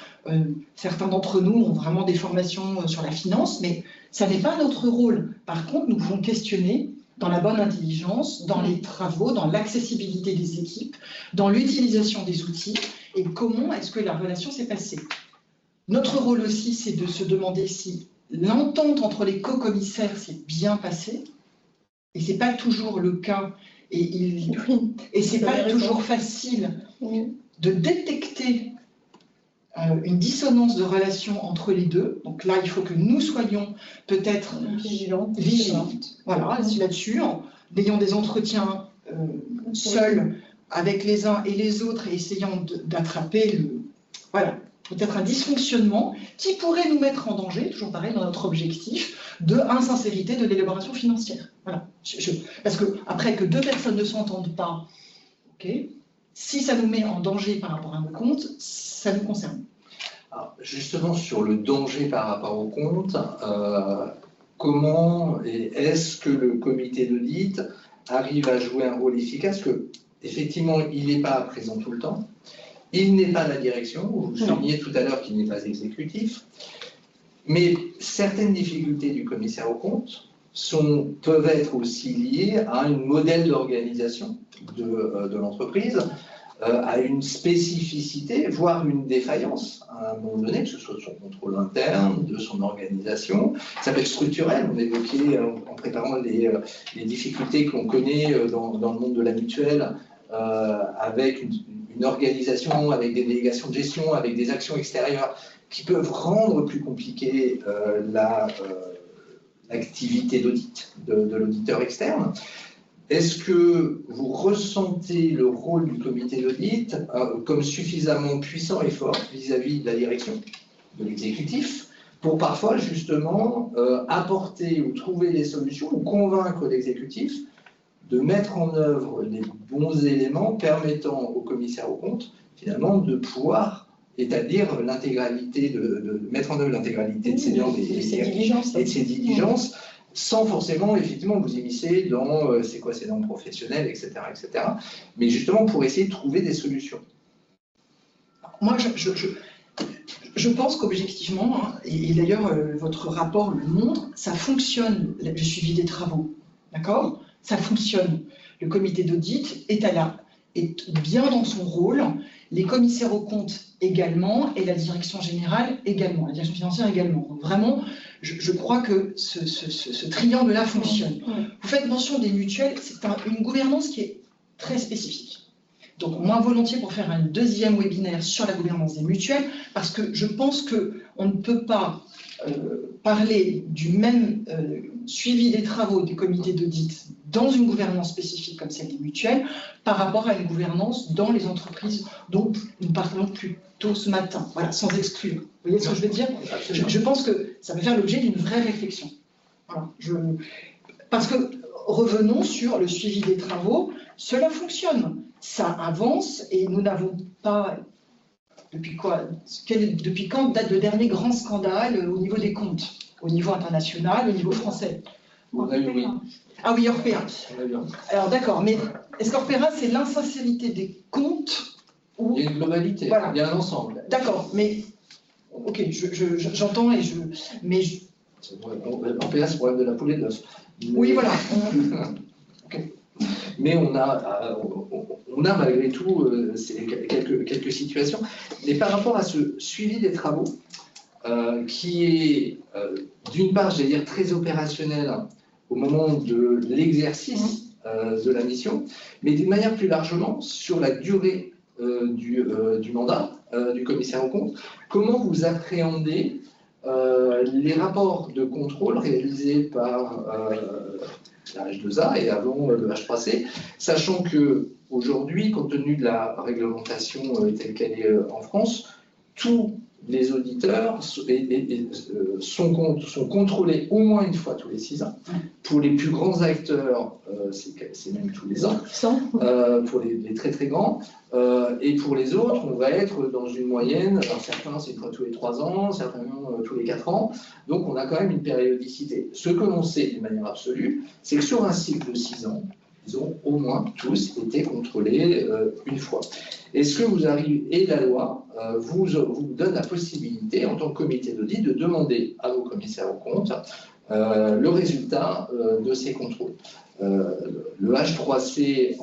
certains d'entre nous ont vraiment des formations sur la finance, mais ça n'est pas notre rôle. Par contre, nous pouvons questionner dans la bonne intelligence, dans les travaux, dans l'accessibilité des équipes, dans l'utilisation des outils, et comment est-ce que la relation s'est passée. Notre rôle aussi, c'est de se demander si l'entente entre les co-commissaires s'est bien passée, et ce n'est pas toujours le cas, et ce n'est pas toujours facile de détecter une dissonance de relation entre les deux. Donc là, il faut que nous soyons peut-être vigilantes. Voilà, là-dessus, en ayant des entretiens seuls avec les uns et les autres et essayant d'attraper voilà, peut-être un dysfonctionnement qui pourrait nous mettre en danger, toujours pareil dans notre objectif, de insincérité de l'élaboration financière. Voilà. Parce que après que deux personnes ne s'entendent pas, si ça nous met en danger par rapport à nos comptes, ça nous concerne. Alors, justement, sur le danger par rapport aux comptes, comment est-ce que le comité d'audit arrive à jouer un rôle efficace? Parce qu'effectivement, il n'est pas présent tout le temps. Il n'est pas la direction, vous soulignez tout à l'heure qu'il n'est pas exécutif, mais certaines difficultés du commissaire aux comptes peuvent être aussi liées à un modèle d'organisation de l'entreprise, à une spécificité, voire une défaillance à un moment donné, que ce soit de son contrôle interne, de son organisation. Ça peut être structurel. On évoquait en préparant les difficultés qu'on connaît dans le monde de la mutuelle, avec une organisation, avec des délégations de gestion, avec des actions extérieures qui peuvent rendre plus compliquée l'activité d'audit de l'auditeur externe. Est-ce que vous ressentez le rôle du comité d'audit comme suffisamment puissant et fort vis-à-vis de la direction, de l'exécutif, pour parfois justement apporter ou trouver des solutions ou convaincre l'exécutif de mettre en œuvre les bons éléments permettant au commissaire aux comptes finalement de pouvoir établir l'intégralité, de mettre en œuvre l'intégralité de ses normes et de ses diligences, sans forcément, effectivement, vous immiscer dans c'est quoi ces normes professionnelles, etc., etc. Mais justement pour essayer de trouver des solutions. Moi, je pense qu'objectivement, et d'ailleurs votre rapport le montre, ça fonctionne, le suivi des travaux, d'accord? Ça fonctionne. Le comité d'audit est bien dans son rôle, les commissaires aux comptes également, et la direction générale également, la direction financière également. Donc vraiment, je crois que ce triangle-là fonctionne. Vous faites mention des mutuelles, c'est une gouvernance qui est très spécifique. Donc moi, volontiers pour faire un deuxième webinaire sur la gouvernance des mutuelles, parce que je pense qu'on ne peut pas parler du même suivi des travaux du comité d'audit dans une gouvernance spécifique comme celle des mutuelles par rapport à une gouvernance dans les entreprises dont nous parlons plus tôt ce matin, voilà, sans exclure. Vous voyez ce que je veux dire ? Je pense que ça va faire l'objet d'une vraie réflexion. Voilà, parce que, revenons sur le suivi des travaux, cela fonctionne, ça avance et nous n'avons pas... Depuis quand date le dernier grand scandale au niveau des comptes, au niveau international, au niveau français? On a eu, oui. Ah oui, Orpea. Alors d'accord, mais est-ce qu'Orpea, c'est l'insincérité des comptes ou... Il y a une globalité, voilà. Il y a un ensemble. D'accord, mais ok, j'entends et je... Mais Orpea, c'est le problème de la poule et de l'œuf. Oui, voilà. Okay. Mais on a malgré tout quelques situations. Et par rapport à ce suivi des travaux, qui est d'une part, je vais dire, très opérationnel au moment de l'exercice de la mission, mais d'une manière plus largement sur la durée du mandat du commissaire aux comptes, comment vous appréhendez les rapports de contrôle réalisés par la H2A et avant le H3C, sachant qu'aujourd'hui, compte tenu de la réglementation telle qu'elle est en France, tous les auditeurs sont contrôlés au moins une fois tous les 6 ans. Pour les plus grands acteurs, c'est même tous les ans. Pour les très très grands. Et pour les autres, on va être dans une moyenne. Alors certains, c'est une fois tous les 3 ans, certains tous les 4 ans. Donc on a quand même une périodicité. Ce que l'on sait de manière absolue, c'est que sur un cycle de 6 ans, ils ont au moins tous été contrôlés une fois. Est-ce que vous arrivez, et la loi vous donne la possibilité, en tant que comité d'audit, de demander à vos commissaires aux comptes le résultat de ces contrôles. Le H3C,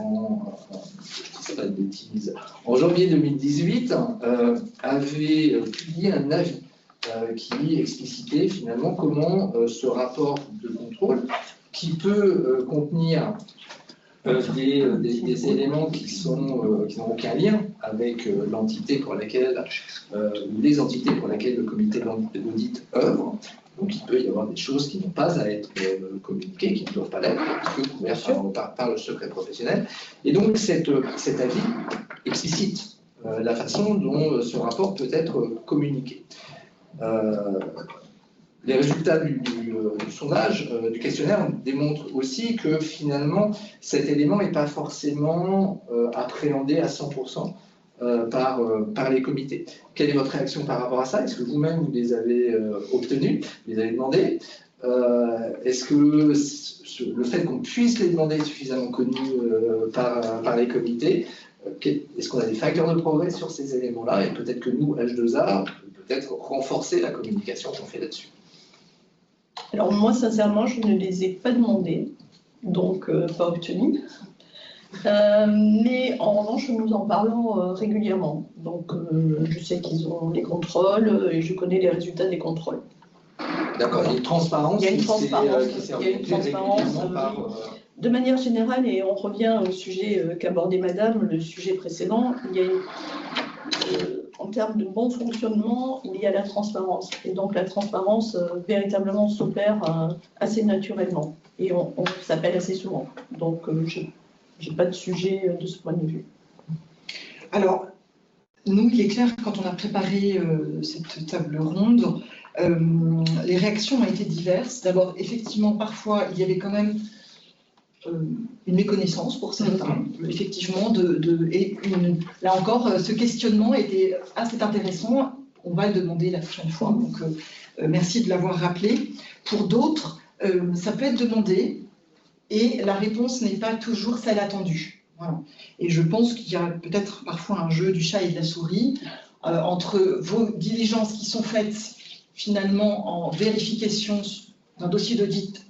en janvier 2018, avait publié un avis qui explicitait finalement comment ce rapport de contrôle, qui peut contenir des éléments qui n'ont aucun lien avec l'entité pour laquelle, les entités pour lesquelles le comité d'audit œuvre. Donc il peut y avoir des choses qui n'ont pas à être communiquées, qui ne doivent pas l'être, qui sont couvertes par le secret professionnel. Et donc cet avis explicite la façon dont ce rapport peut être communiqué. Les résultats du sondage, du questionnaire, démontrent aussi que finalement, cet élément n'est pas forcément appréhendé à 100% par les comités. Quelle est votre réaction par rapport à ça? Est-ce que vous-même, vous les avez obtenus, vous les avez demandés? Est-ce que le fait qu'on puisse les demander est suffisamment connu par les comités? Est-ce qu'on a des facteurs de progrès sur ces éléments-là? Et peut-être que nous, H2A, on peut peut-être renforcer la communication qu'on fait là-dessus. Alors moi, sincèrement, je ne les ai pas demandés, donc pas obtenus. Mais en revanche, nous en parlons régulièrement. Donc je sais qu'ils ont les contrôles et je connais les résultats des contrôles. D'accord, il y a une transparence. Il y a une transparence. De manière générale, et on revient au sujet qu'abordait Madame, le sujet précédent, il y a en termes de bon fonctionnement, il y a la transparence. Et donc la transparence véritablement s'opère assez naturellement. Et on s'appelle assez souvent. Donc je n'ai pas de sujet de ce point de vue. Alors, nous, il est clair que quand on a préparé cette table ronde, les réactions ont été diverses. D'abord, effectivement, parfois, il y avait quand même une méconnaissance pour certains, effectivement, là encore, ce questionnement était assez intéressant, on va le demander la prochaine fois, donc merci de l'avoir rappelé. Pour d'autres, ça peut être demandé, et la réponse n'est pas toujours celle attendue. Voilà. Et je pense qu'il y a peut-être parfois un jeu du chat et de la souris, entre vos diligences qui sont faites finalement en vérification d'un dossier d'audit,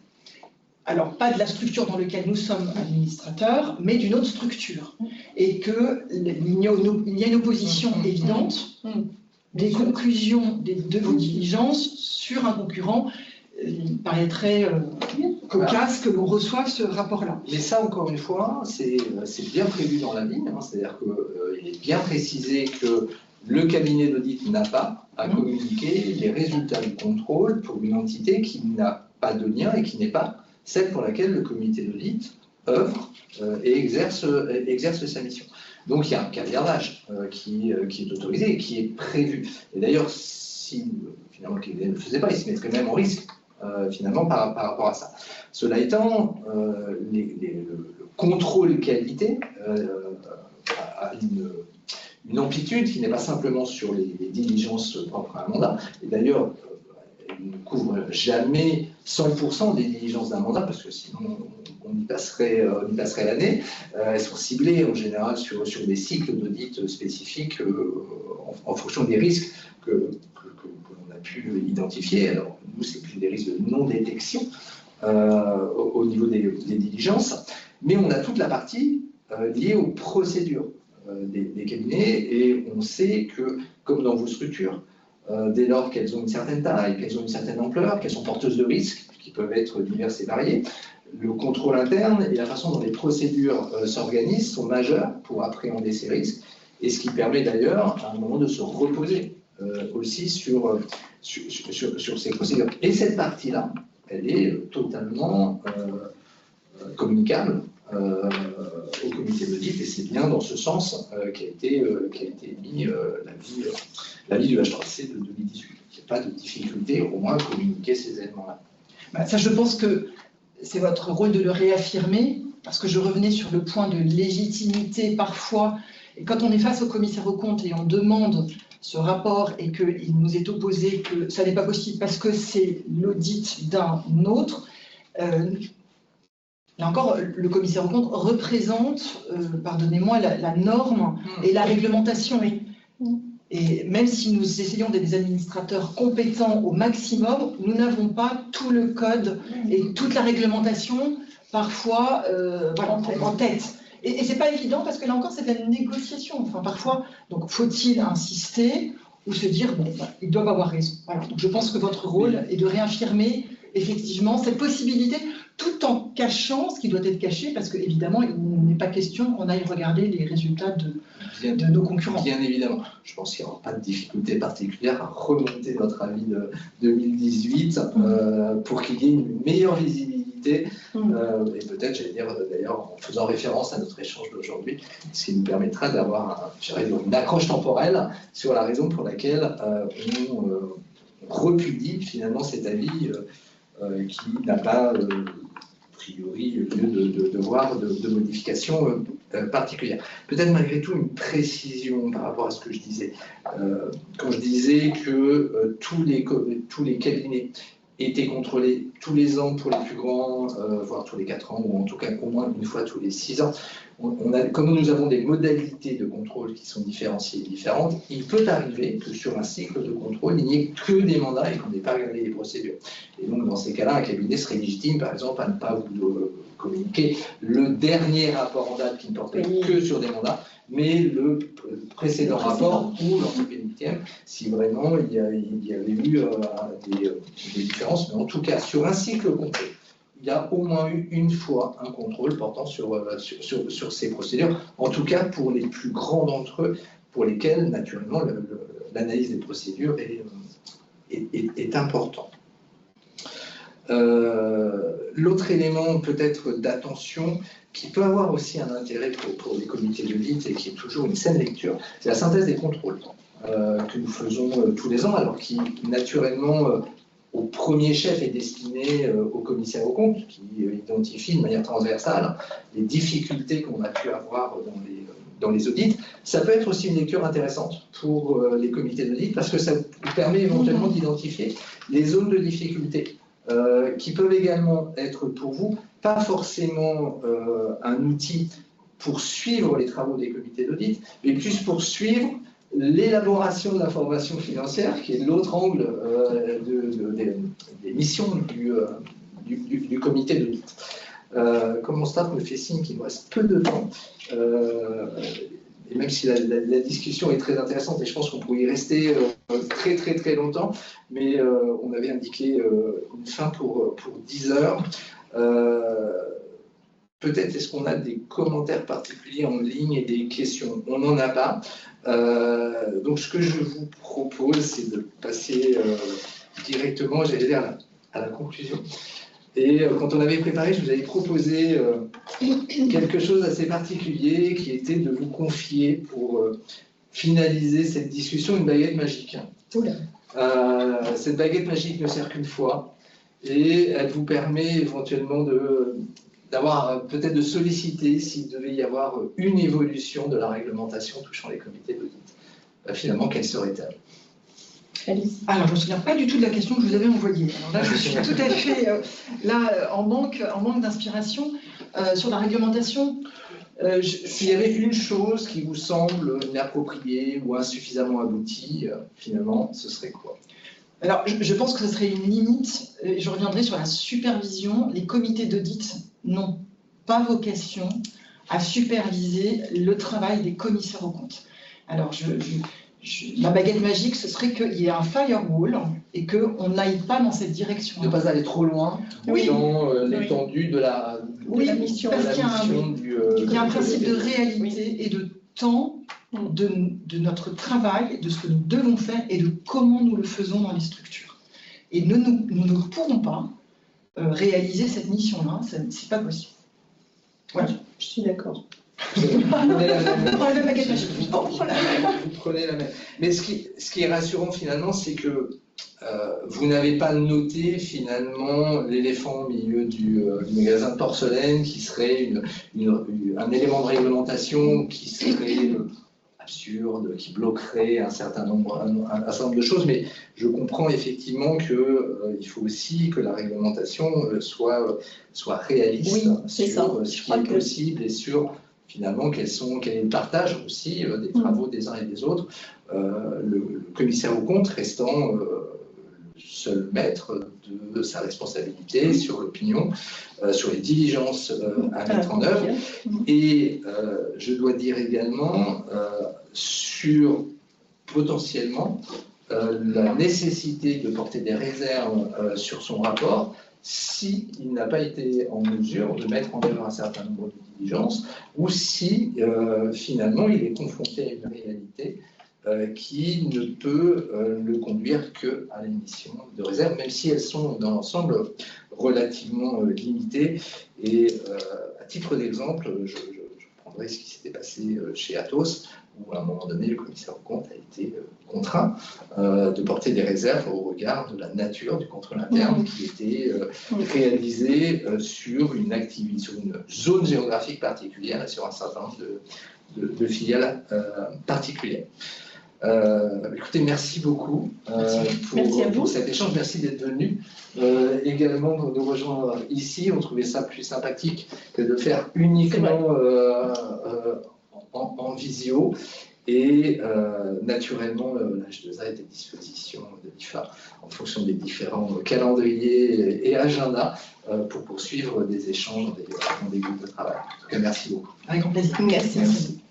alors pas de la structure dans laquelle nous sommes administrateurs, mais d'une autre structure. Et qu'il y a une opposition évidente des conclusions de vos diligences sur un concurrent. Il paraîtrait cocasse que l'on reçoive ce rapport-là. Mais ça, encore une fois, c'est bien prévu dans la ligne, c'est-à-dire qu'il est bien précisé que Le cabinet d'audit n'a pas à communiquer les résultats du contrôle pour une entité qui n'a pas de lien et qui n'est pas celle pour laquelle le comité d'audit œuvre et exerce sa mission. Donc il y a un caviardage qui est autorisé et qui est prévu. Et d'ailleurs, si finalement le cabinet ne le faisait pas, il se mettrait même en risque finalement par rapport à ça. Cela étant, le contrôle qualité a une amplitude qui n'est pas simplement sur les diligences propres à un mandat. Et d'ailleurs, elle ne couvre jamais 100% des diligences d'un mandat, parce que sinon on y passerait l'année. Elles sont ciblées en général sur des cycles d'audit spécifiques en fonction des risques que l'on a pu identifier. Alors nous, c'est plus des risques de non-détection au niveau des diligences, mais on a toute la partie liée aux procédures des cabinets, et on sait que, comme dans vos structures, dès lors qu'elles ont une certaine taille, qu'elles ont une certaine ampleur, qu'elles sont porteuses de risques, qui peuvent être divers et variés, le contrôle interne et la façon dont les procédures s'organisent sont majeurs pour appréhender ces risques, et ce qui permet d'ailleurs à un moment de se reposer aussi sur ces procédures. Et cette partie-là, elle est totalement communicable au comité d'audit, et c'est bien dans ce sens qu'a été mis l'avis du H3C de 2018. Il n'y a pas de difficulté au moins à communiquer ces éléments-là. Bah, ça, je pense que c'est votre rôle de le réaffirmer, parce que je revenais sur le point de légitimité parfois. Et quand on est face au commissaire aux comptes et on demande ce rapport et qu'il nous est opposé que ça n'est pas possible parce que c'est l'audit d'un autre, là encore, le commissaire aux comptes représente, pardonnez-moi, la norme et la réglementation. Et même si nous essayons d'être des administrateurs compétents au maximum, nous n'avons pas tout le code et toute la réglementation, parfois, en tête. Et ce n'est pas évident parce que là encore, c'est de la négociation. Enfin, parfois, donc faut-il insister ou se dire, bon, ils doivent avoir raison. Voilà. Donc, je pense que votre rôle est de réaffirmer effectivement cette possibilité, tout en cachant ce qui doit être caché, parce qu'évidemment, il n'est pas question qu'on aille regarder les résultats de nos concurrents. Bien évidemment. Je pense qu'il n'y aura pas de difficulté particulière à remonter notre avis de 2018 pour qu'il y ait une meilleure visibilité. Et peut-être, j'allais dire d'ailleurs, en faisant référence à notre échange d'aujourd'hui, ce qui nous permettra d'avoir une accroche temporelle sur la raison pour laquelle on republie finalement cet avis qui n'a pas, a priori, lieu de voir de modifications particulières. Peut-être malgré tout une précision par rapport à ce que je disais. Quand je disais que tous les cabinets étaient contrôlés tous les ans pour les plus grands, voire tous les 4 ans, ou en tout cas au moins une fois tous les 6 ans. Comme nous avons des modalités de contrôle qui sont différenciées et différentes, il peut arriver que sur un cycle de contrôle, il n'y ait que des mandats et qu'on n'ait pas regardé les procédures. Et donc dans ces cas-là, un cabinet serait légitime, par exemple, à ne pas vous communiquer le dernier rapport en date qui ne portait que sur des mandats, mais le précédent rapport ou l'antépénultième, si vraiment il y avait eu des différences. Mais en tout cas, sur un cycle complet, il y a au moins eu une fois un contrôle portant sur ces procédures, en tout cas pour les plus grands d'entre eux, pour lesquels, naturellement, l'analyse des procédures est importante. L'autre élément peut-être d'attention qui peut avoir aussi un intérêt pour les comités d'audit et qui est toujours une saine lecture, c'est la synthèse des contrôles que nous faisons tous les ans, alors qui naturellement au premier chef est destiné au commissaire aux comptes qui identifie de manière transversale les difficultés qu'on a pu avoir dans les audits. Ça peut être aussi une lecture intéressante pour les comités d'audit parce que ça vous permet éventuellement d'identifier les zones de difficulté qui peuvent également être pour vous pas forcément un outil pour suivre les travaux des comités d'audit, mais plus pour suivre l'élaboration de l'information financière, qui est l'autre angle des missions du comité d'audit. Comme mon staff me fait signe qu'il nous reste peu de temps, et même si la discussion est très intéressante, et je pense qu'on pourrait y rester très très très longtemps, mais on avait indiqué une fin pour 10 heures. peut-être est-ce qu'on a des commentaires particuliers en ligne et des questions? On n'en a pas. Donc ce que je vous propose, c'est de passer directement, j'allais dire, à la conclusion. Et quand on avait préparé, je vous avais proposé quelque chose d'assez particulier qui était de vous confier pour finaliser cette discussion une baguette magique. Cette baguette magique ne sert qu'une fois et elle vous permet éventuellement d'avoir peut-être de solliciter s'il devait y avoir une évolution de la réglementation touchant les comités d'audit. Finalement, quelle serait-elle? Alors, je ne me souviens pas du tout de la question que je vous avais envoyée. Alors là, je suis tout à fait en manque d'inspiration sur la réglementation. S'il y avait une chose qui vous semble inappropriée ou insuffisamment aboutie, finalement, ce serait quoi? Alors, je pense que ce serait une limite. Je reviendrai sur la supervision. Les comités d'audit n'ont pas vocation à superviser le travail des commissaires aux comptes. Alors, la baguette magique, ce serait qu'il y ait un firewall et qu'on n'aille pas dans cette direction. De ne pas aller trop loin dans l'étendue de la mission. Parce qu'il y a un principe de réalité et de temps de notre travail, de ce que nous devons faire et de comment nous le faisons dans les structures. Et nous ne pourrons pas réaliser cette mission-là, ce n'est pas possible. Voilà. Je suis d'accord. Vous prenez la même. Mais ce qui est rassurant finalement, c'est que vous n'avez pas noté finalement l'éléphant au milieu du magasin de porcelaine qui serait un élément de réglementation qui serait absurde, qui bloquerait un certain nombre de choses. Mais je comprends effectivement qu'il faut aussi que la réglementation soit réaliste sur ce qui est possible et sur finalement quel est le partage aussi des travaux des uns et des autres, le commissaire aux comptes restant seul maître de sa responsabilité sur l'opinion, sur les diligences à mettre en œuvre. Et je dois dire également sur potentiellement la nécessité de porter des réserves sur son rapport s'il n'a pas été en mesure de mettre en œuvre un certain nombre de diligences ou si finalement il est confronté à une réalité qui ne peut le conduire qu'à l'émission de réserve, même si elles sont dans l'ensemble relativement limitées. Et à titre d'exemple, je prendrai ce qui s'était passé chez Atos, où à un moment donné, le commissaire aux comptes a été contraint de porter des réserves au regard de la nature du contrôle interne qui était réalisé sur une zone géographique particulière et sur un certain nombre de filiales particulières. Écoutez, merci beaucoup pour cet échange. Merci d'être venu. Également de nous rejoindre ici. On trouvait ça plus sympathique que de faire uniquement en visio. Et naturellement, l'H2A est à disposition de l'IFA en fonction des différents calendriers et agendas pour poursuivre des échanges dans des groupes de travail. En tout cas, merci beaucoup. Avec grand plaisir. Merci.